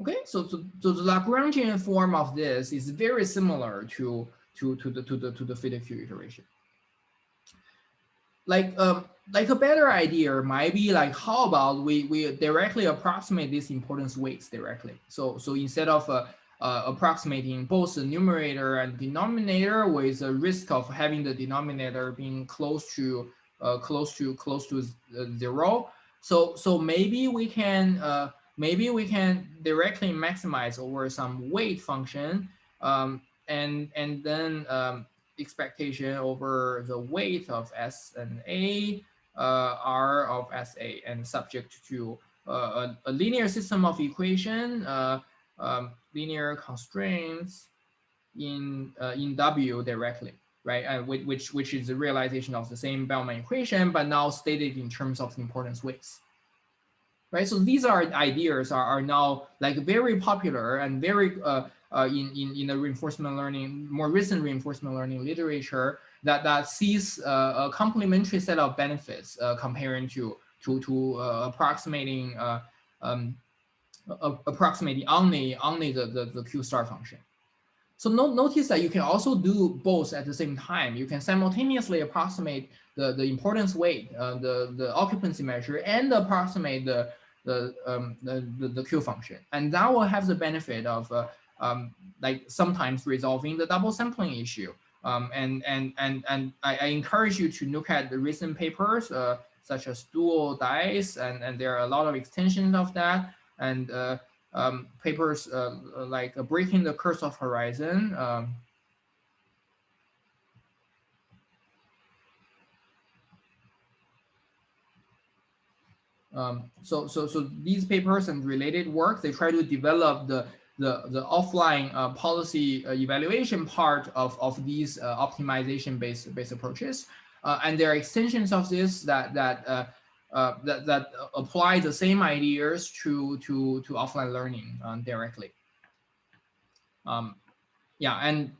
Speaker 1: Okay, so the Lagrangian form of this is very similar to the Fidel iteration. Like a better idea might be like, how about we directly approximate these importance weights directly. So instead of approximating both the numerator and denominator with a risk of having the denominator being close to zero. So maybe we can directly maximize over some weight function, and then expectation over the weight of S and A, R of SA, and subject to a linear system of equation, linear constraints in W directly, right? Which is the realization of the same Bellman equation, but now stated in terms of importance weights. Right, so these ideas are now like very popular and very in the reinforcement learning, more recent reinforcement learning literature that sees a complementary set of benefits comparing to approximating approximating only the Q star function. So notice that you can also do both at the same time. You can simultaneously approximate the importance weight, the occupancy measure, and approximate the Q function, and that will have the benefit of like sometimes resolving the double sampling issue. And I encourage you to look at the recent papers such as dual dice, and there are a lot of extensions of that, and papers like breaking the curse of horizon. So these papers and related work, they try to develop the offline policy evaluation part of these optimization based approaches, and there are extensions of this that apply the same ideas to offline learning directly. Yeah, and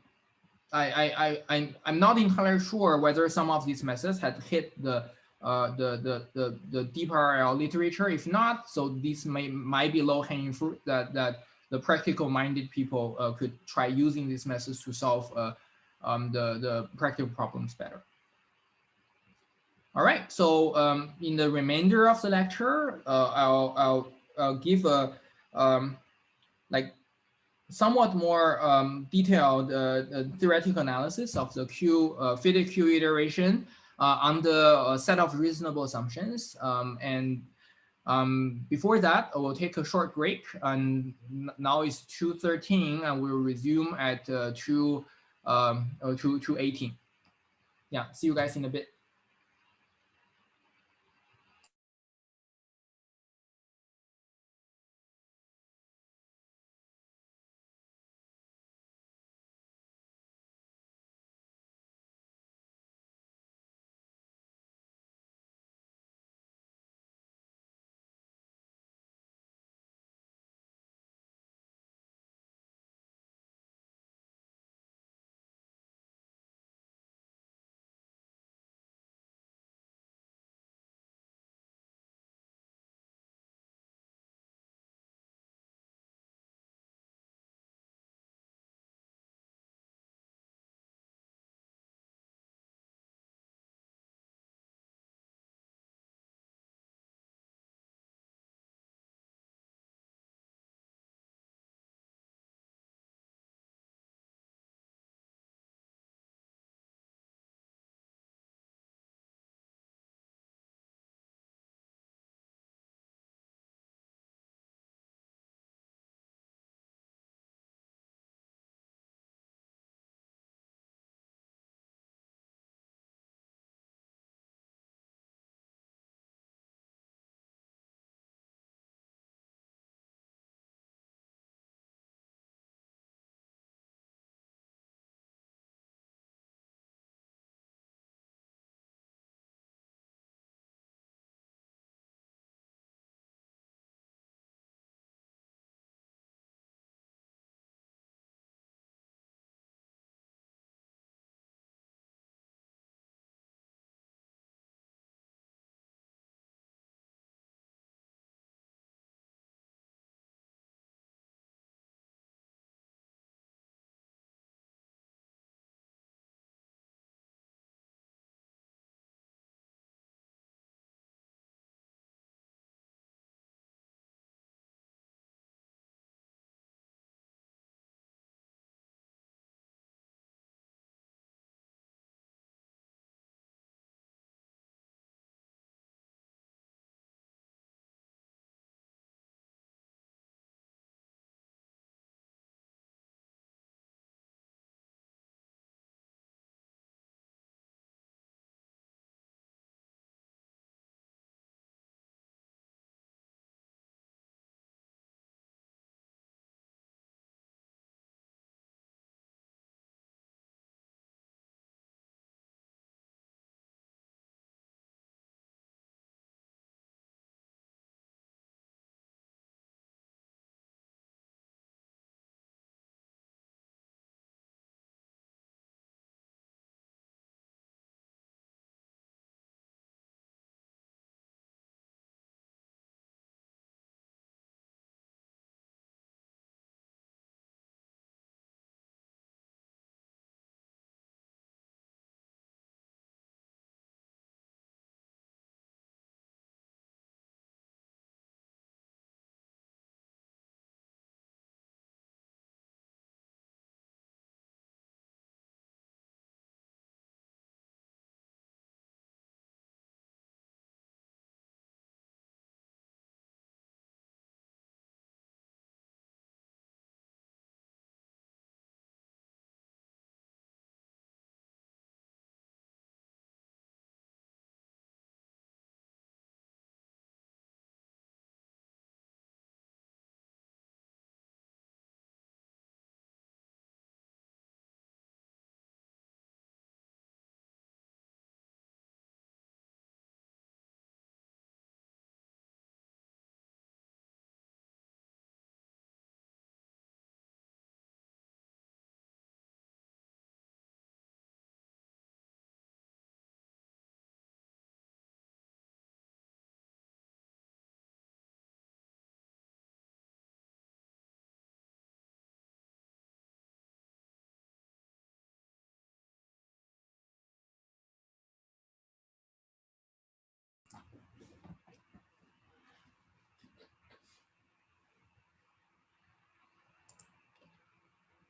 Speaker 1: I'm not entirely sure whether some of these methods had hit the deeper RL literature. If not, so these might be low-hanging fruit that the practical-minded people could try using these methods to solve the practical problems better. All right, so in the remainder of the lecture, I'll give a like somewhat more detailed theoretical analysis of the fitted Q iteration under a set of reasonable assumptions. And before that, I will take a short break. And now it's 2:13, and we'll resume at 2:18. Yeah, see you guys in a bit.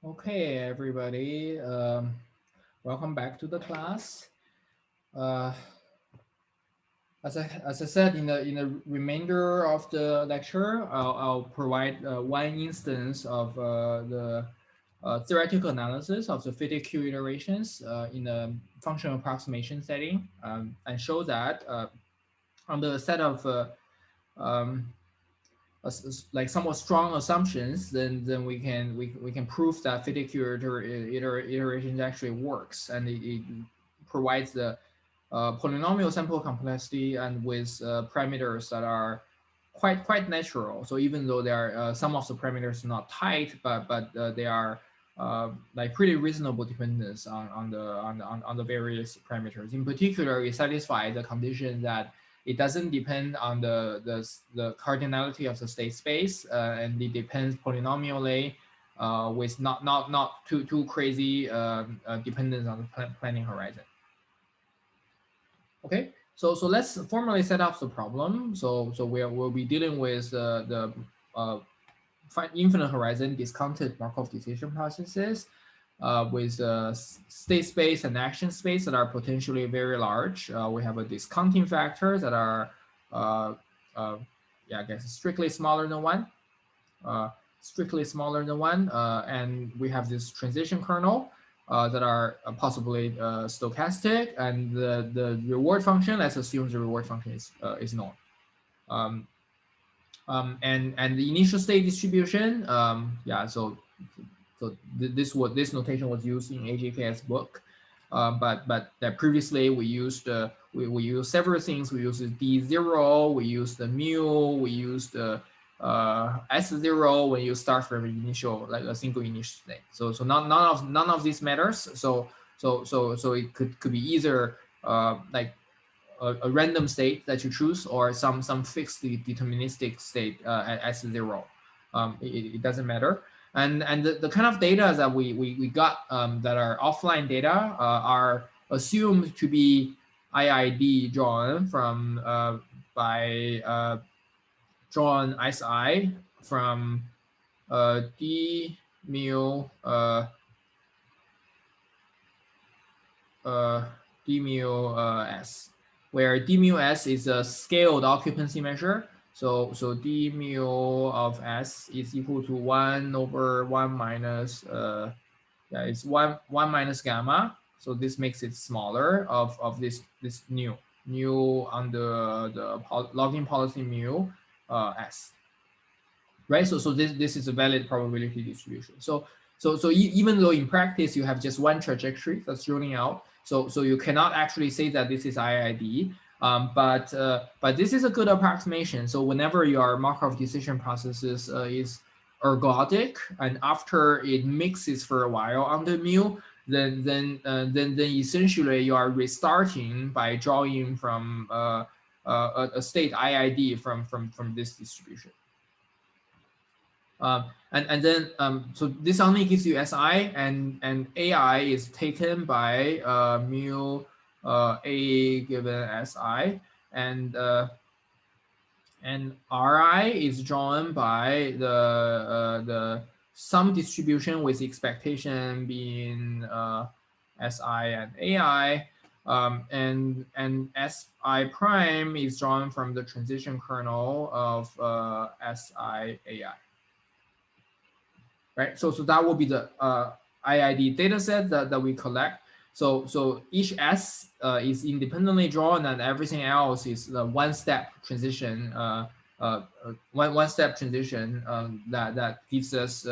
Speaker 1: Okay, everybody. Welcome back to the class. Uh, as I said in the remainder of the lecture, I'll provide one instance of the theoretical analysis of the fitted Q iterations in a functional approximation setting, and show that under a set of um, like somewhat strong assumptions, then we can prove that fitted Q iteration actually works, and it provides the polynomial sample complexity and with parameters that are quite natural. So even though there are some of the parameters not tight, but they are like pretty reasonable dependence on the various parameters. In particular, it satisfies the condition that it doesn't depend on the cardinality of the state space, and it depends polynomially with not too crazy dependence on the planning horizon. Okay, so let's formally set up the problem. So we'll be dealing with the infinite horizon discounted Markov decision processes with state space and action space that are potentially very large. We have a discounting factor that are yeah, I guess strictly smaller than one. And we have this transition kernel that are possibly stochastic, and the reward function, let's assume the reward function is known. And the initial state distribution, yeah, so this notation was used in AJK's book, but that previously we used we used several things. We used D0, we used the mu, we used S0 when you start from initial, like a single initial state. So none of these matters. So it could be either like a random state that you choose, or some fixed deterministic state at S0. It doesn't matter. And the kind of data that we got that are offline data are assumed to be IID drawn from by drawn SI from D mu D mu S, where D mu S is a scaled occupancy measure. So D mu of S is equal to 1 over 1 minus yeah, it's 1 minus gamma. So this makes it smaller of this nu on the logging policy mu S, right? So this is a valid probability distribution. So even though in practice you have just one trajectory that's rolling out, so you cannot actually say that this is IID, but this is a good approximation. So whenever your Markov decision processes is ergodic, and after it mixes for a while under mu, then essentially you are restarting by drawing from a state IID from this distribution. And then so this only gives you SI, and AI is taken by mu A given SI, and Ri is drawn by the sum distribution with expectation being SI and AI, and SI prime is drawn from the transition kernel of SI AI. Right, so that will be the IID data set that we collect. So each S is independently drawn, and everything else is the one-step transition, one-step transition that gives us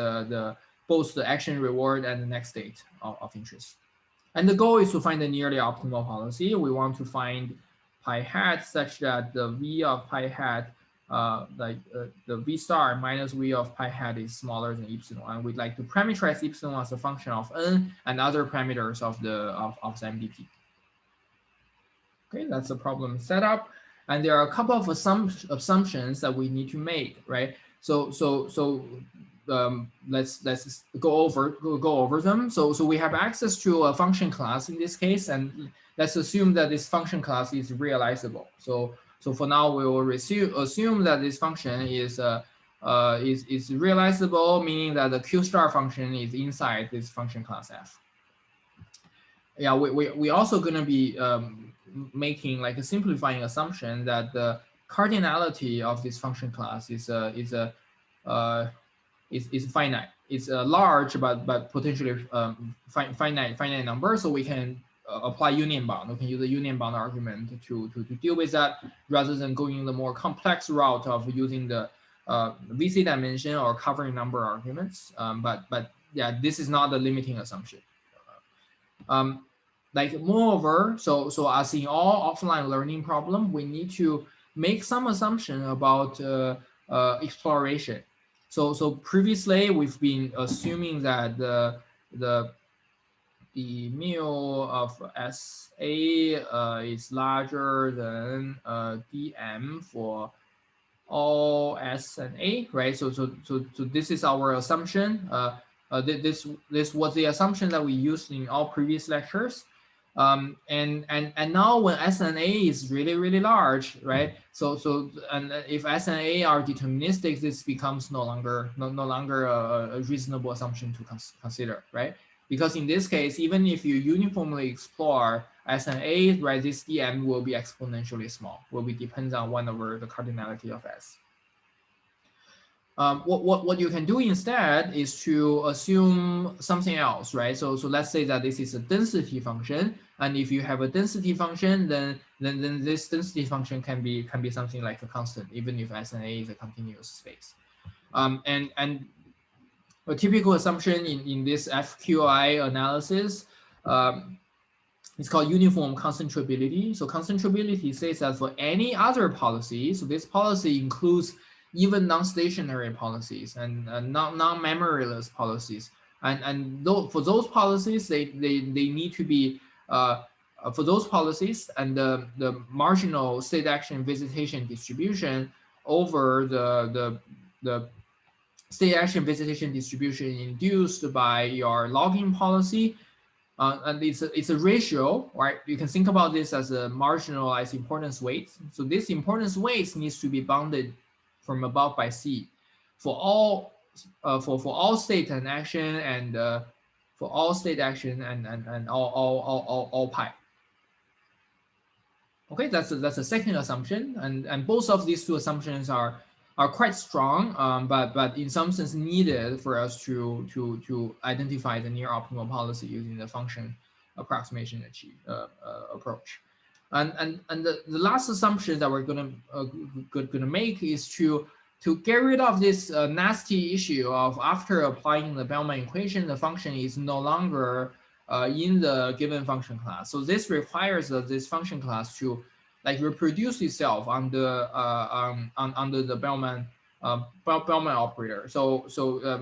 Speaker 1: both the action reward and the next state of interest. And the goal is to find the nearly optimal policy. We want to find pi hat such that the V of pi hat, the V star minus V of pi hat is smaller than epsilon. And we'd like to parameterize epsilon as a function of n and other parameters of the MDP. Okay, that's the problem setup. And there are a couple of assumptions that we need to make, right? So let's go over them. So we have access to a function class in this case, and let's assume that this function class is realizable. So for now, we will assume that this function is is realizable, meaning that the Q star function is inside this function class F. Yeah, we also going to be making like a simplifying assumption that the cardinality of this function class is finite. It's a large but potentially finite number. So we can apply union bound. We can use a union bound argument to deal with that, rather than going the more complex route of using the VC dimension or covering number arguments. But yeah, this is not the limiting assumption. Like moreover, so as in all offline learning problem, we need to make some assumption about exploration. So previously we've been assuming that the mu of SA is larger than dm for all S and A, right? So this is our assumption. This was the assumption that we used in all previous lectures. And now when S and A is really large, right? And if S and A are deterministic, this becomes no longer a reasonable assumption to consider, right? Because in this case, even if you uniformly explore S and A, right, this dm will be exponentially small, will be depends on 1 over the cardinality of S. What you can do instead is to assume something else, right? So let's say that this is a density function, and if you have a density function, then this density function can be something like a constant, even if S and A is a continuous space. And a typical assumption in this FQI analysis it's called uniform concentrability. So concentrability says that for any other policy, so this policy includes even non-stationary policies and non-memoryless policies, and for those policies, they need to be for those policies, and the marginal state action visitation distribution over the state action visitation distribution induced by your logging policy. And it's a ratio, right? You can think about this as a marginalized importance weight. So this importance weight needs to be bounded from above by C for all state and action, and for all state action and all pi. Okay, that's a second assumption, and both of these two assumptions are quite strong, but in some sense needed for us to identify the near optimal policy using the function approximation approach. And the last assumption that we're gonna make is to get rid of this nasty issue of after applying the Bellman equation, the function is no longer in the given function class. So this requires this function class to like reproduce itself under the Bellman operator. So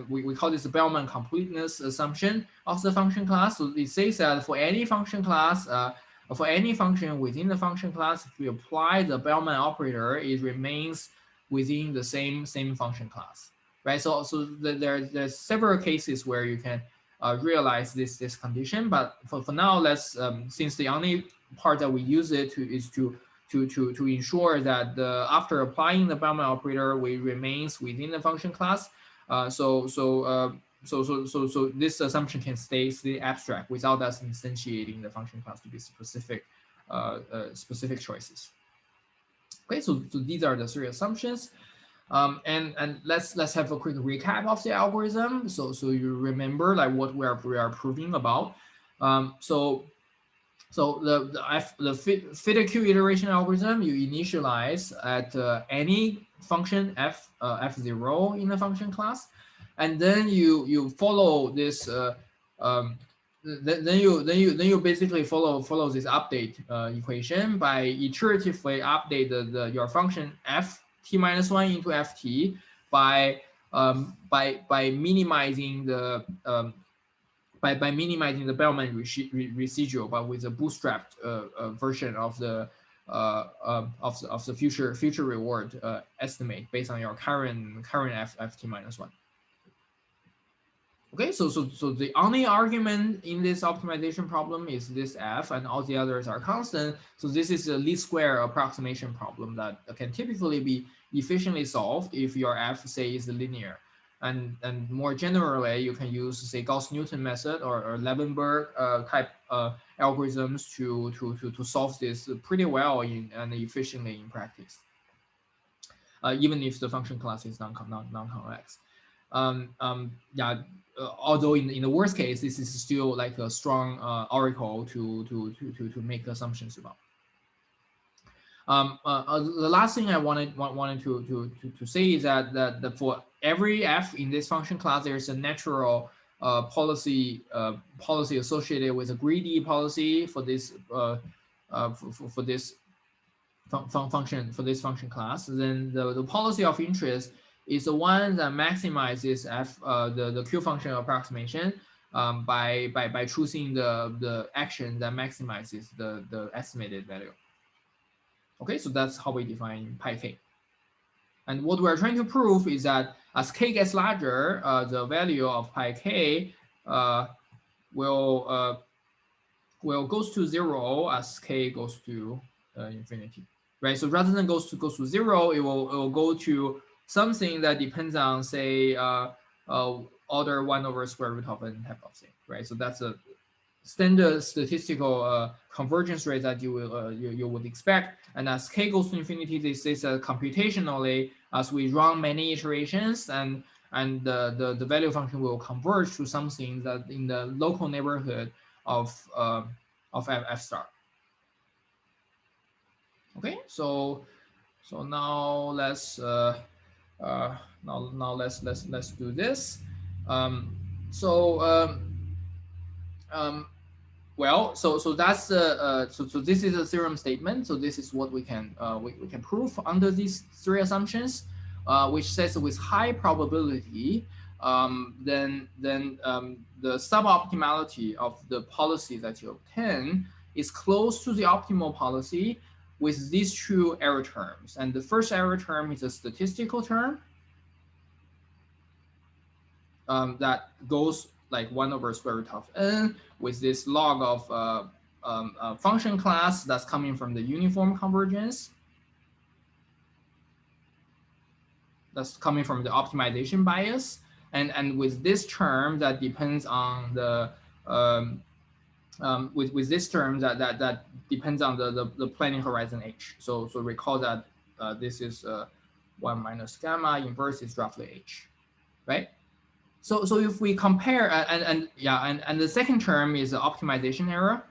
Speaker 1: we call this the Bellman completeness assumption of the function class. So it says that for any function class, for any function within the function class, if we apply the Bellman operator, it remains within the same function class, right? So there's several cases where you can realize this condition, but for now, let's since the only part that we use it is to ensure that after applying the Bellman operator, we remains within the function class. So this assumption can stay abstract without us instantiating the function class to be specific choices. Okay, so these are the 3 assumptions. And let's have a quick recap of the algorithm, so you remember like what we are proving about. So the fit Q iteration algorithm, you initialize at any function f0 in the function class, and then you follow this. Then you basically follow this update equation by iteratively update your function f t-1 into ft by minimizing the by minimizing the Bellman residual, but with a bootstrapped version of the future reward estimate based on your current ft-1. Okay, so the only argument in this optimization problem is this f, and all the others are constant. So this is a least square approximation problem that can typically be efficiently solved if your f, say, is linear. And more generally, you can use, say, Gauss-Newton method or Levenberg type algorithms to solve this pretty well and efficiently in practice, even if the function class is non-convex. Yeah, although in the worst case, this is still like a strong oracle to make assumptions about. The last thing I wanted to say is that for every f in this function class, there's a natural policy associated with a greedy policy for this for this function class. Then the policy of interest is the one that maximizes the Q function approximation by choosing the action that maximizes the estimated value. Okay, so that's how we define pi k. And what we're trying to prove is that as k gets larger, the value of pi k will goes to 0 as k goes to infinity, right? So rather than goes to 0, it will go to something that depends on, say, order 1 over square root of n type of thing, right? So that's a standard statistical convergence rate that you would expect. And as k goes to infinity, this is computationally, as we run many iterations, and the value function will converge to something that in the local neighborhood of f star. Okay, so now let's let's do this. Well, so that's so this is a theorem statement. So this is what we can prove under these three assumptions, which says with high probability, then the suboptimality of the policy that you obtain is close to the optimal policy with these two error terms. And the first error term is a statistical term that goes like 1 over square root of n with this log of function class that's coming from the uniform convergence. That's coming from the optimization bias. And with this term that depends on the with this term that depends on the planning horizon h. So recall that this is 1 minus gamma, inverse is roughly h, right? So if we compare and the second term is the optimization error.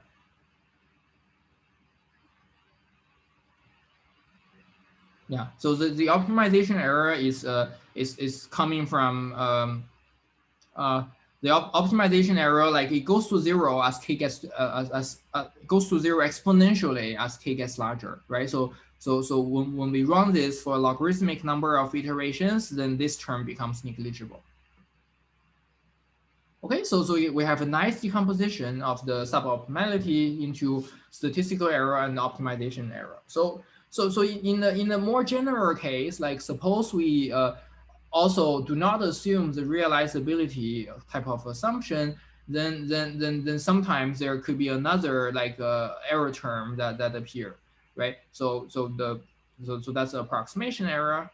Speaker 1: Yeah, so the optimization error is coming from the optimization error, like it goes to 0 as k gets goes to 0 exponentially as k gets larger, right? So when we run this for a logarithmic number of iterations, then this term becomes negligible. Okay, so we have a nice decomposition of the suboptimality into statistical error and optimization error. So in a more general case, like suppose we also do not assume the realizability type of assumption, then sometimes there could be another like error term that appear, right? So that's the approximation error,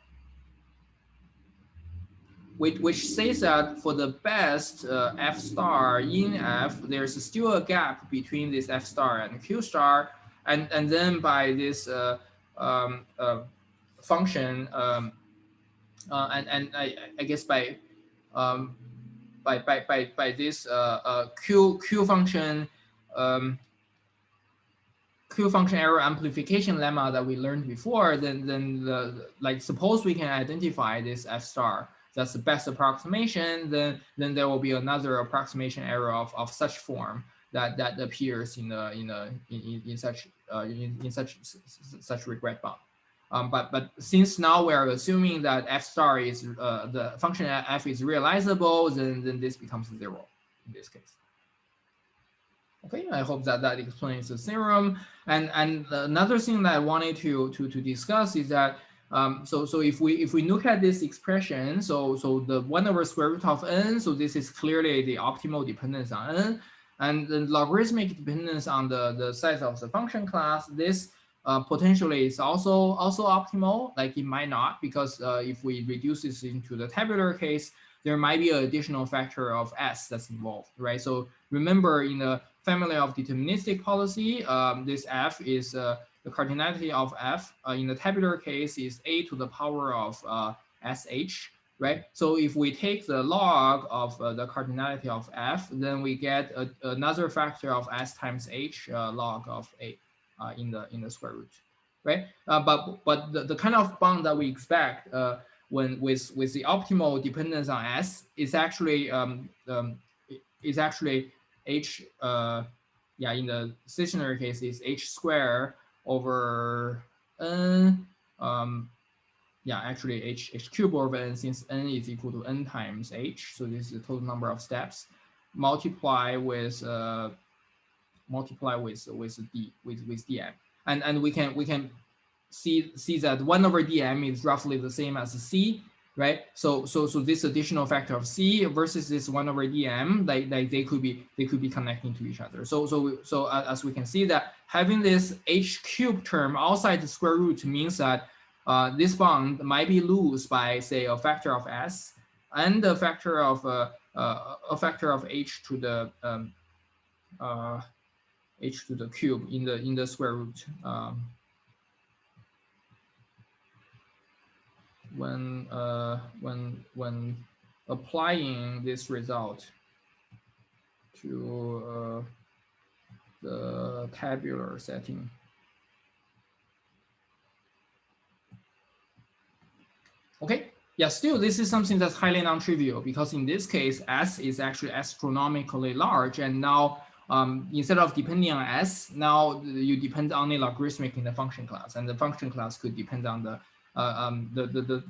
Speaker 1: which says that for the best f star in f, there's still a gap between this f star and q star, and then by this function, and I guess by this q function Q function error amplification lemma that we learned before, then like suppose we can identify this f star, that's the best approximation, then there will be another approximation error of such form that appears in such regret bound. But since now we are assuming that f star is the function f is realizable, then this becomes 0 in this case. Okay, I hope that explains the theorem. And another thing that I wanted to discuss is that So if we look at this expression, so the 1 over square root of n, so this is clearly the optimal dependence on n, and the logarithmic dependence on the size of the function class. This potentially is also optimal. Like it might not, because if we reduce this into the tabular case, there might be an additional factor of s that's involved, right? So remember, in the family of deterministic policy, this f is the cardinality of f in the tabular case is a to the power of sh, right? So if we take the log of the cardinality of f, then we get another factor of s times h log of a in the square root, right? But the kind of bound that we expect when with the optimal dependence on s is actually h yeah, in the stationary case is h squared over n, yeah, actually h cubed over n, since n is equal to n times h, so this is the total number of steps, multiply with dm, and we can see that 1 over dm is roughly the same as c, right? So this additional factor of c versus this 1 over dm, like they could be connecting to each other. So as we can see, that having this h cubed term outside the square root means that this bound might be loose by, say, a factor of s and a factor of h to the h to the cube in the square root. When applying this result to the tabular setting. Okay, yeah, still this is something that's highly non-trivial, because in this case s is actually astronomically large, and now instead of depending on s, now you depend only logarithmic in the function class, and the function class could depend on the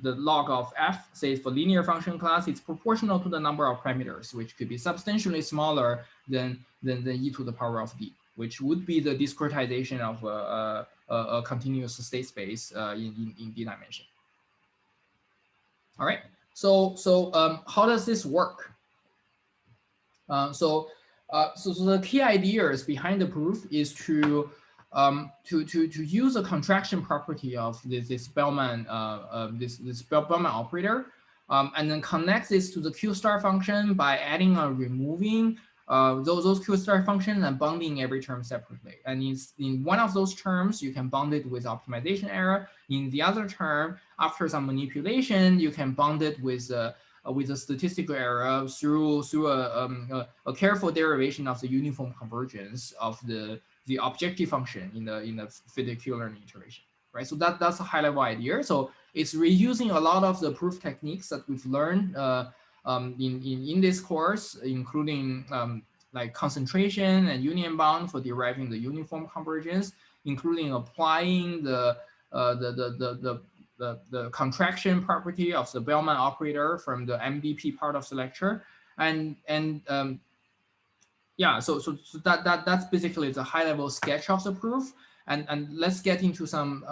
Speaker 1: log of f. Say for linear function class, it's proportional to the number of parameters, which could be substantially smaller than e to the power of d, which would be the discretization of a continuous state space in d dimension. All right. So how does this work? So the key ideas behind the proof is to use a contraction property of this Bellman Bellman operator, and then connect this to the Q star function by adding or removing those Q star functions and bounding every term separately. And in one of those terms, you can bound it with optimization error. In the other term, after some manipulation, you can bound it with a statistical error through a careful derivation of the uniform convergence of the objective function in the fiduciary learning iteration, right? So that's a high level idea. So it's reusing a lot of the proof techniques that we've learned in this course, including like concentration and union bound for deriving the uniform convergence, including applying the contraction property of the Bellman operator from the MDP part of the lecture, and yeah, so that's basically the high level sketch of the proof, and let's get into some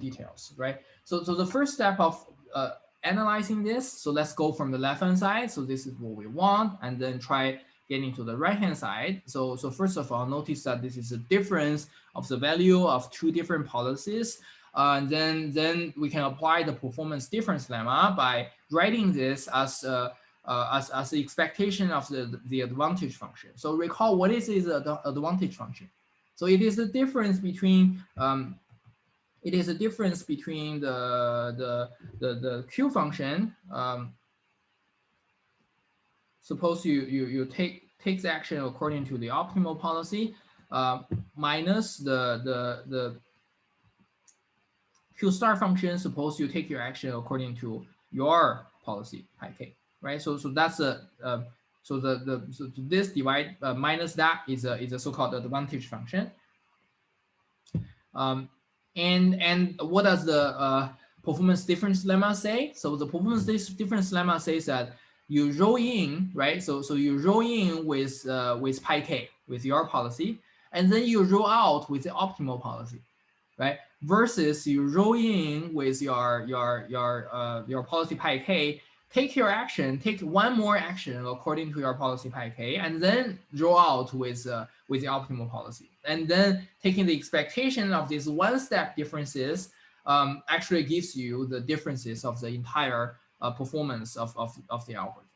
Speaker 1: details, right? So the first step of analyzing this, so let's go from the left hand side. So this is what we want, and then try getting to the right hand side. So first of all, notice that this is a difference of the value of two different policies. Then we can apply the performance difference lemma by writing this as the expectation of the advantage function. So recall, what is the advantage function? So it is the difference between the Q function. Suppose you take the action according to the optimal policy, minus the Q star function. Suppose you take your action according to your policy pi k, right? So that's a so this divide minus that is a so-called advantage function. And what does the performance difference lemma say? So the performance difference lemma says that you roll in, right? So you roll in with pi k, with your policy, and then you roll out with the optimal policy, right? Versus you roll in with your policy pi k, take your action, take one more action according to your policy pi k, and then roll out with the optimal policy. And then taking the expectation of these one-step differences actually gives you the differences of the entire performance of the algorithm.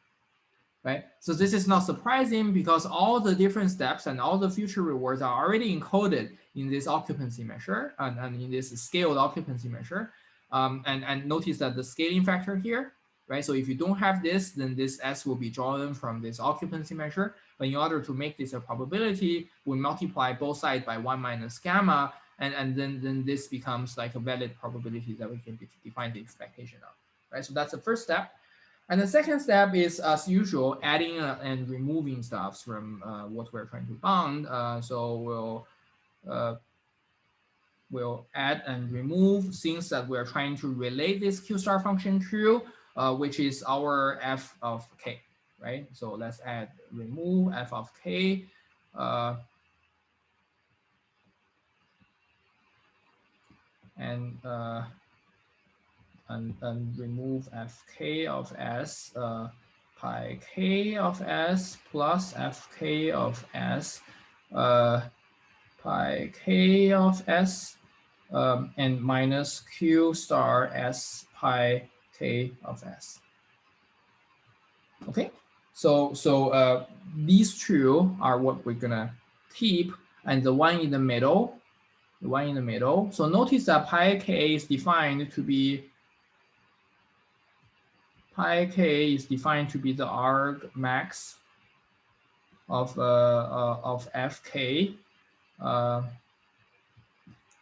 Speaker 1: Right? So this is not surprising because all the different steps and all the future rewards are already encoded in this occupancy measure and in this scaled occupancy measure. And notice that the scaling factor here, right? So if you don't have this, then this S will be drawn from this occupancy measure. But in order to make this a probability, we multiply both sides by 1 minus gamma, and then this becomes like a valid probability that we can define the expectation of, right? So that's the first step. And the second step is, as usual, adding and removing stuff from what we're trying to bound. So we'll add and remove things that we're trying to relate this Q star function to, which is our f of k, right? So let's add remove f of k. And remove fk of s, pi k of s plus fk of s, pi k of s, and minus q star s pi k of s. Okay, so these two are what we're gonna keep, and the one in the middle, So notice that pi k is defined to be the arg max of fk,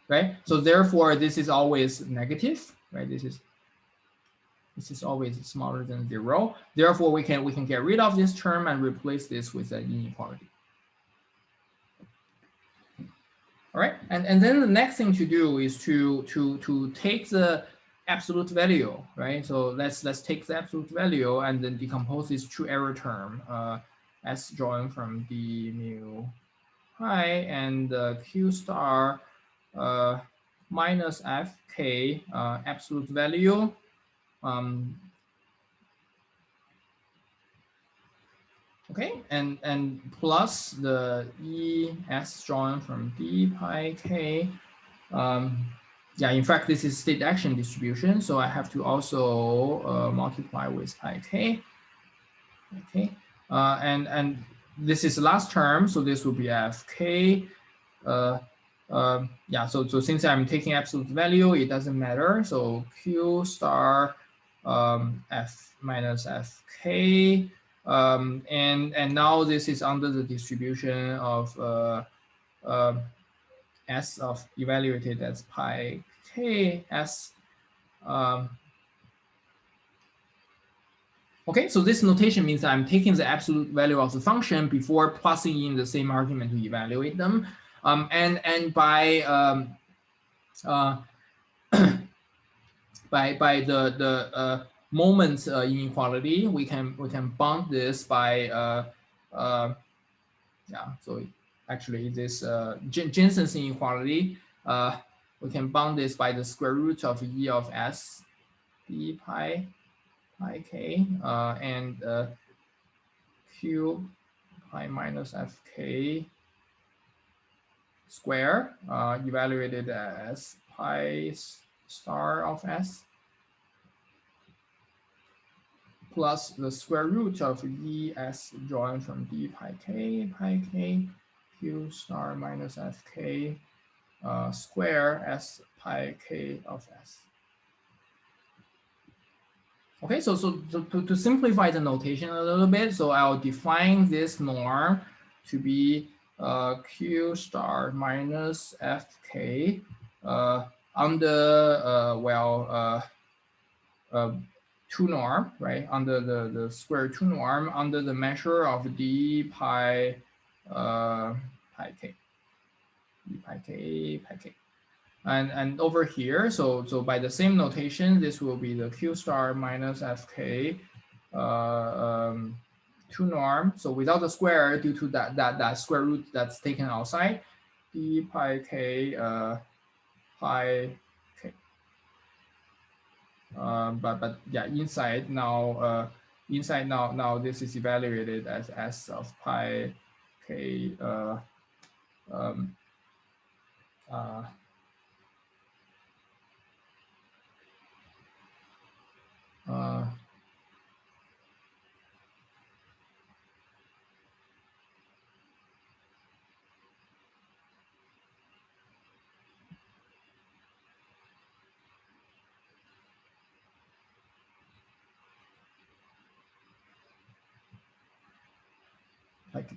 Speaker 1: right? So therefore, this is always negative, right? This is always smaller than 0. Therefore, we can get rid of this term and replace this with an inequality. All right, and then the next thing to do is to take the absolute value, right? So let's take the absolute value and then decompose this to error term, as drawn from d mu pi and q star minus fk absolute value. Okay, and plus the es drawn from d pi k. Yeah, in fact, this is state action distribution, so I have to also multiply with pi k. Okay, and this is the last term, so this will be fk. Yeah, so since I'm taking absolute value, it doesn't matter. So q star f minus fk. And now this is under the distribution of s of evaluated as pi k s. Okay, so this notation means that I'm taking the absolute value of the function before passing in the same argument to evaluate them. And by by the moment inequality, we can bound this by yeah. So actually, this Jensen's inequality, we can bound this by the square root of e of s d pi k and q pi minus fk square evaluated as pi star of s plus the square root of es drawn from d pi k q star minus fk square s pi k of s. Okay, so to simplify the notation a little bit, so I'll define this norm to be q star minus fk under 2 norm, right? Under the square 2 norm under the measure of d pi k, and over here, so by the same notation, this will be the q star minus fk 2 norm. So without the square, due to that square root that's taken outside, d pi k pi k. But yeah, inside now this is evaluated as s of pi k um, uh, uh,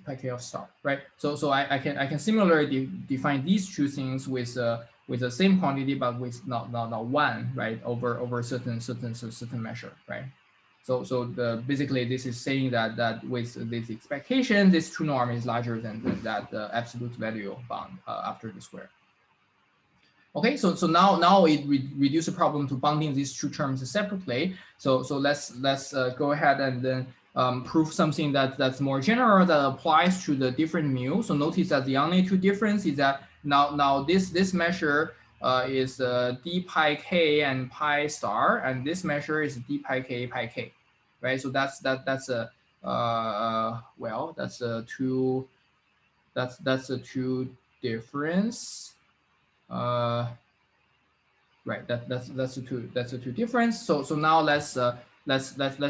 Speaker 1: pi k of star, right? So I can similarly define these two things with the same quantity, but with not one, right? Over certain measure, right? So the basically this is saying that with this expectation, this true norm is larger than that absolute value bound after the square. Okay, so now it reduce the problem to bounding these two terms separately. So let's go ahead and then prove something that's more general that applies to the different mu. So notice that the only two difference is that now this measure is d pi k and pi star, and this measure is d pi k, right? So that's a well, that's a two difference. Right, that's a two difference. So now let's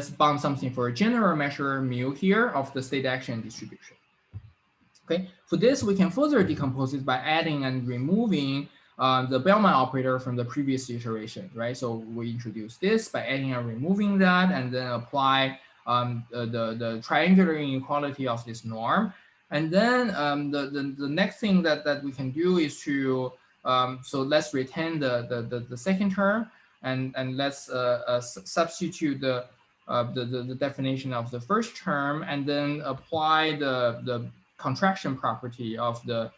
Speaker 1: bound something for a general measure mu here of the state action distribution. Okay, for this we can further decompose it by adding and removing the Bellman operator from the previous iteration, right? So we introduce this by adding and removing that, and then apply the triangular inequality of this norm. And then the next thing that we can do is to so let's retain the second term, and let's substitute the definition of the first term, and then apply the contraction property of the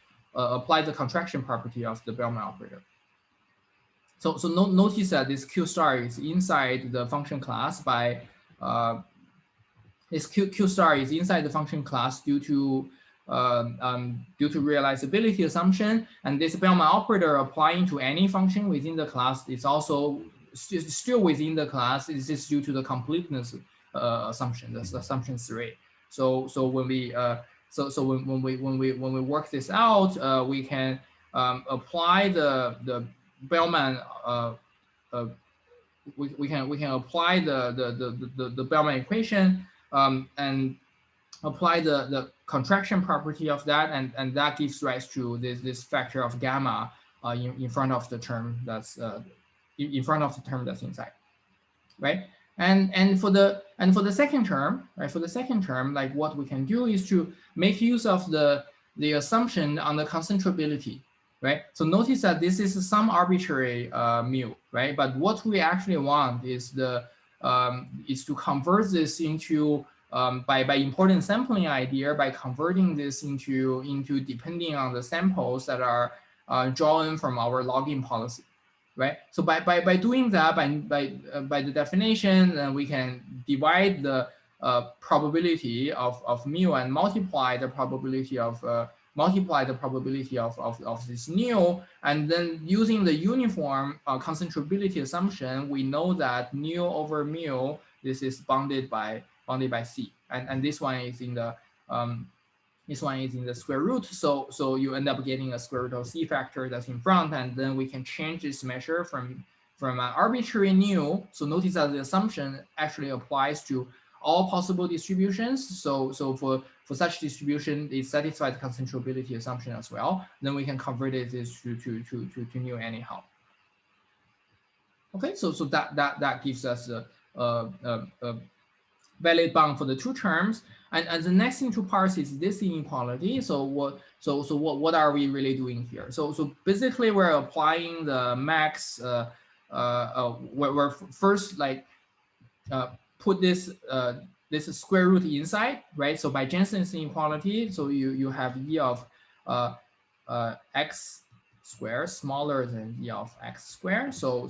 Speaker 1: Bellman operator. So notice that this Q star is inside the function class by this Q star is inside the function class due to realizability assumption, and this Bellman operator applying to any function within the class is also still within the class. This is due to the completeness assumption. That's assumption 3. So when we when we work this out, we can apply the Bellman we can apply the Bellman equation and apply the contraction property of that, and that gives rise to this factor of gamma in front of the term that's in front of the term that's inside, right? And for the second term, right? For the second term, like what we can do is to make use of the assumption on the concentrability, right? So notice that this is some arbitrary mu, right? But what we actually want is is to convert this into by importance sampling idea, by converting this into depending on the samples that are drawn from our logging policy, right? So by doing that, by the definition, we can divide the probability of mu and multiply the probability of this nu, and then using the uniform concentrability assumption, we know that nu over mu, this is bounded by C, and this one is in the square root, so you end up getting a square root of C factor that's in front, and then we can change this measure from an arbitrary nu. So notice that the assumption actually applies to all possible distributions. So for such distribution, it satisfies the concentrability assumption as well. Then we can convert it to nu anyhow. Okay, so that gives us a valid bound for the two terms. And the next thing to parse is this inequality. So what are we really doing here? So basically we're applying the max. We're first like put this square root inside, right? So by Jensen's inequality, so you have e of x squared smaller than e of x squared. So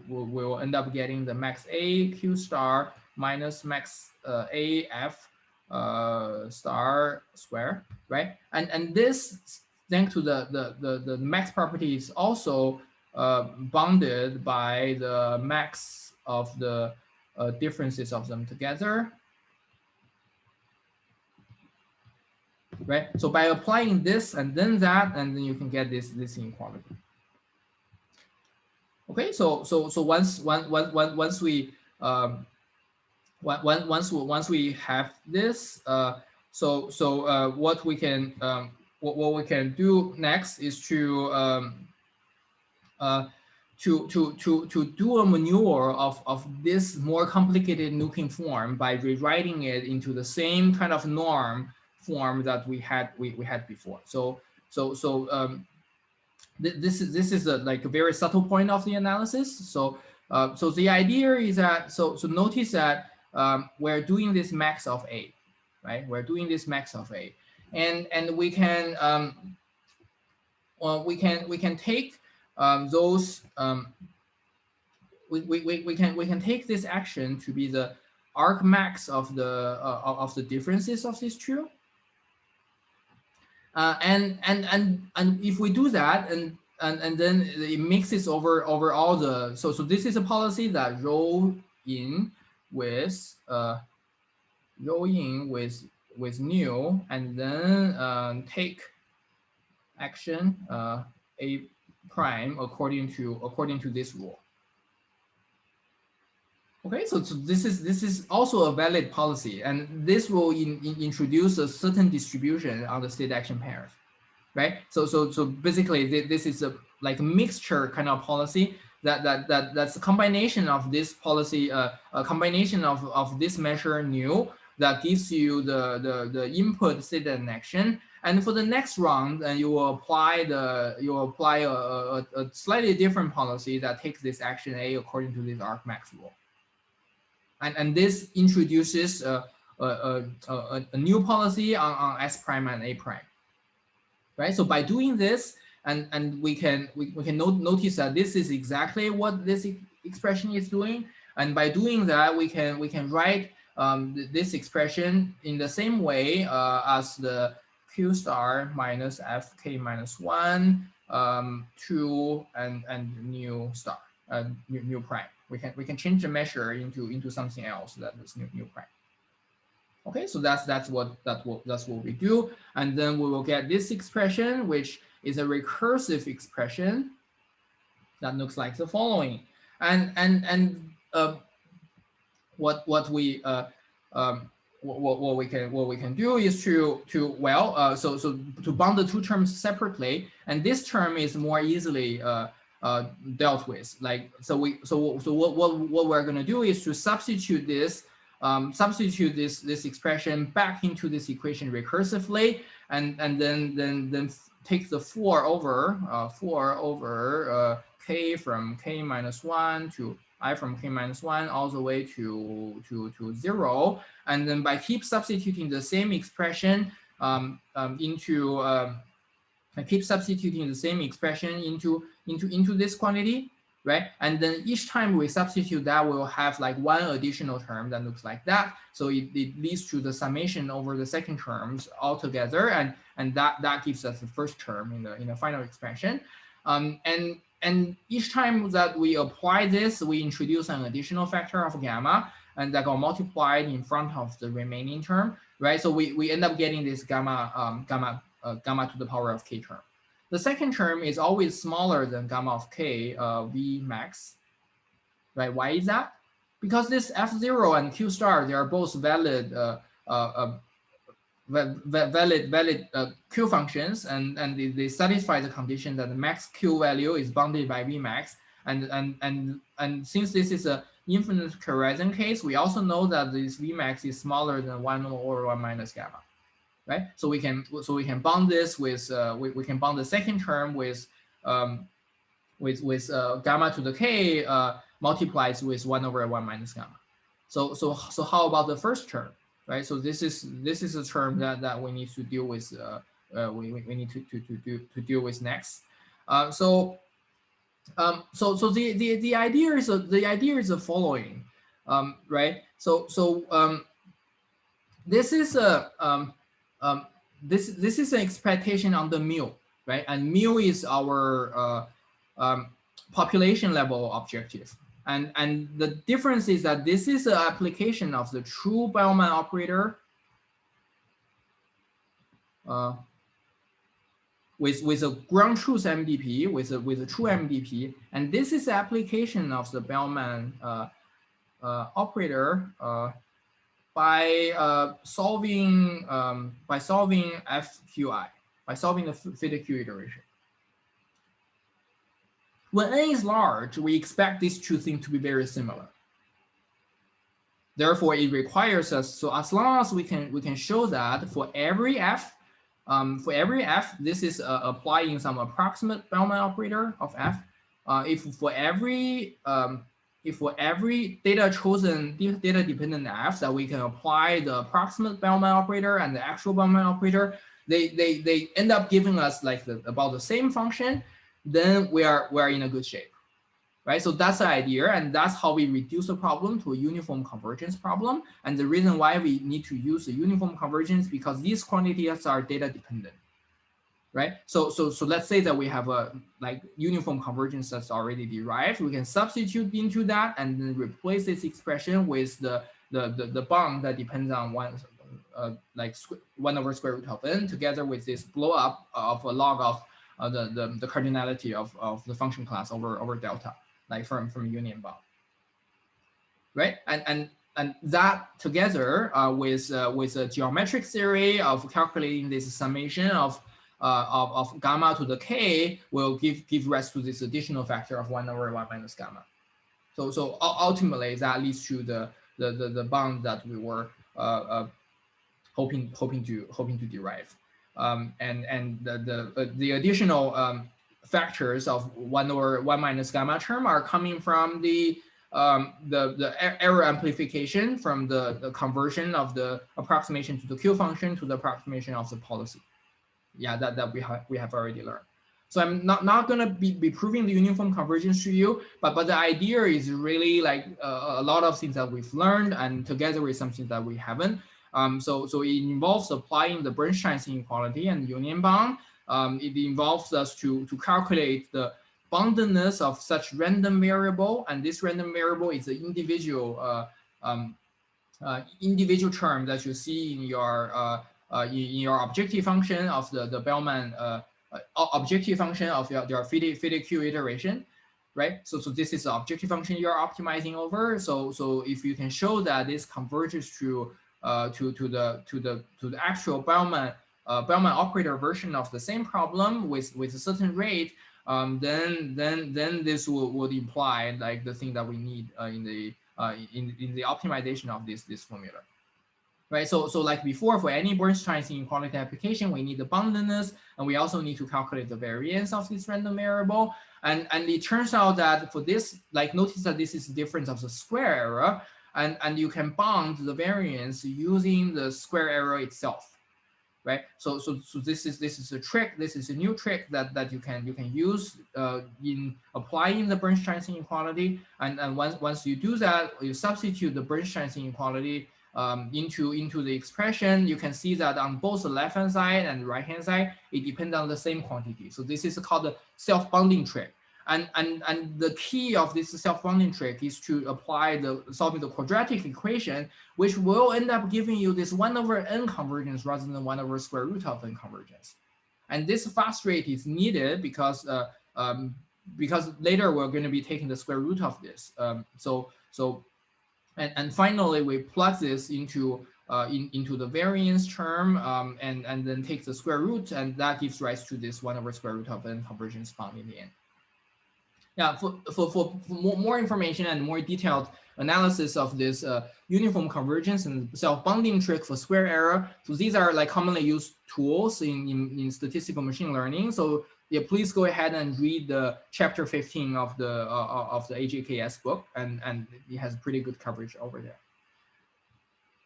Speaker 1: we'll end up getting the max a q star minus max a f star square, right? And this, thanks to the max property, is also bounded by the max of the differences of them together. Right. So by applying this and then that, and then you can get this inequality. Okay. So once we once we have this, what we can what we can do next is to do a maneuver of this more complicated nuking form by rewriting it into the same kind of norm form that we had before. This is like a very subtle point of the analysis. So the idea is that so notice that we're doing this max of A, right? We're doing this max of A, and we can we can take those we can take this action to be the arc max of the differences of these two. And if we do that, and then it mixes over all the so this is a policy that roll in with new, and then take action A prime according to this rule. Okay, so this is also a valid policy, and this will introduce a certain distribution on the state action pairs, right? So basically this is a like a mixture kind of policy that's a combination of this policy, a combination of this measure new that gives you the input state and action, and for the next round, you will apply a slightly different policy that takes this action A according to this arcmax rule. And this introduces a new policy on S prime and A prime, right? So by doing this, and we can notice that this is exactly what this expression is doing, and by doing that, we can write this expression in the same way as the Q star minus Fk minus 1 2 and new star new prime. We can change the measure into something else that is new prime. Okay, so that's what we do, and then we will get this expression, which is a recursive expression that looks like the following. And what we can do is to bound the two terms separately, and this term is more easily dealt with. Like what we're going to do is to substitute this expression back into this equation recursively, and then take the 4 over k from k minus 1 to I from k minus 1 all the way to 0, and then by keep substituting the same expression into this quantity, right? And then each time we substitute that, we'll have like one additional term that looks like that. So it leads to the summation over the second terms altogether, and that gives us the first term in the final expression. And each time that we apply this, we introduce an additional factor of gamma, and that got multiplied in front of the remaining term, right? So we end up getting this gamma to the power of k term. The second term is always smaller than gamma of k v max, right? Why is that? Because this f0 and q star, they are both valid q functions, and they satisfy the condition that the max q value is bounded by v max, and since this is a infinite horizon case, we also know that this v max is smaller than 1 over 1 minus gamma, right? So we can bound this with we can bound the second term with gamma to the k multiplies with 1 over 1 minus gamma. So how about the first term? Right, so this is a term that we need to deal with. We need to deal with next. So the idea is the following, right? So this is this is an expectation on the mu, right? And mu is our population level objective. And the difference is that this is an application of the true Bellman operator with a ground truth MDP, with a true MDP, and this is the application of the Bellman operator by solving FQI, by solving the theta Q iteration. When n is large, we expect these two things to be very similar. Therefore, it requires us, so as long as we can show that for every f, this is applying some approximate Bellman operator of f. If for every data chosen, data dependent f, that we can apply the approximate Bellman operator and the actual Bellman operator, they end up giving us like about the same function, then we are in a good shape, right? So that's the idea, and that's how we reduce the problem to a uniform convergence problem. And the reason why we need to use the uniform convergence, because these quantities are data dependent, right? So let's say that we have a like uniform convergence that's already derived. We can substitute into that and then replace this expression with the bound that depends on like 1 over square root of n, together with this blow up of a log of the cardinality of the function class over delta, like from union bound, right? And that together with a geometric theory of calculating this summation of gamma to the k will give rise to this additional factor of 1 over 1 minus gamma. So ultimately that leads to the bound that we were hoping to derive. And the additional factors of 1 over 1 minus gamma term are coming from the error amplification from the conversion of the approximation to the Q function to the approximation of the policy. Yeah, that we have already learned. So I'm not gonna be proving the uniform convergence to you, but the idea is really like a lot of things that we've learned, and together with something that we haven't. So it involves applying the Bernstein's inequality and union bound. It involves us to calculate the boundedness of such random variable, and this random variable is the individual individual term that you see in your objective function of the Bellman objective function of your theta Q iteration, right? So this is the objective function you're optimizing over. So if you can show that this converges to the actual Bellman operator version of the same problem with a certain rate, then this would imply like the thing that we need in the optimization of this formula, right? So like before, for any Bernstein's inequality application, we need the boundedness, and we also need to calculate the variance of this random variable. And it turns out that for this, like notice that this is the difference of the square error, and you can bound the variance using the square error itself, right? So this is a trick. This is a new trick that you can use in applying the Bernstein's inequality. And once you do that, you substitute the Bernstein's inequality into the expression. You can see that on both the left hand side and the right hand side, it depends on the same quantity. So this is called the self-bounding trick. And the key of this self-bounding trick is to apply solving the quadratic equation, which will end up giving you this 1 over n convergence rather than 1 over square root of n convergence. And this fast rate is needed because later we're going to be taking the square root of this. And finally we plug this into the variance term and then take the square root, and that gives rise to this 1 over square root of n convergence bound in the end. Yeah, for more information and more detailed analysis of this uniform convergence and self-bounding trick for square error, so these are like commonly used tools in statistical machine learning. So yeah, please go ahead and read the chapter 15 of the AJKS book, and it has pretty good coverage over there.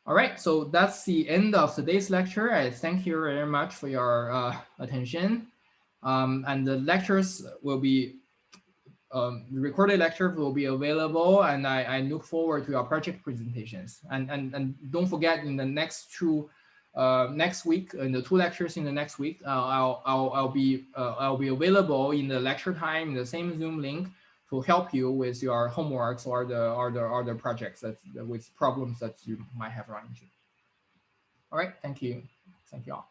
Speaker 1: All right, so that's the end of today's lecture. I thank you very much for your attention, and the lectures will be. The recorded lecture will be available, and I look forward to your project presentations. And don't forget, in the next week, in the 2 lectures in the next week, I'll be available in the lecture time in the same Zoom link to help you with your homeworks or the projects that with problems that you might have run into. All right, thank you all.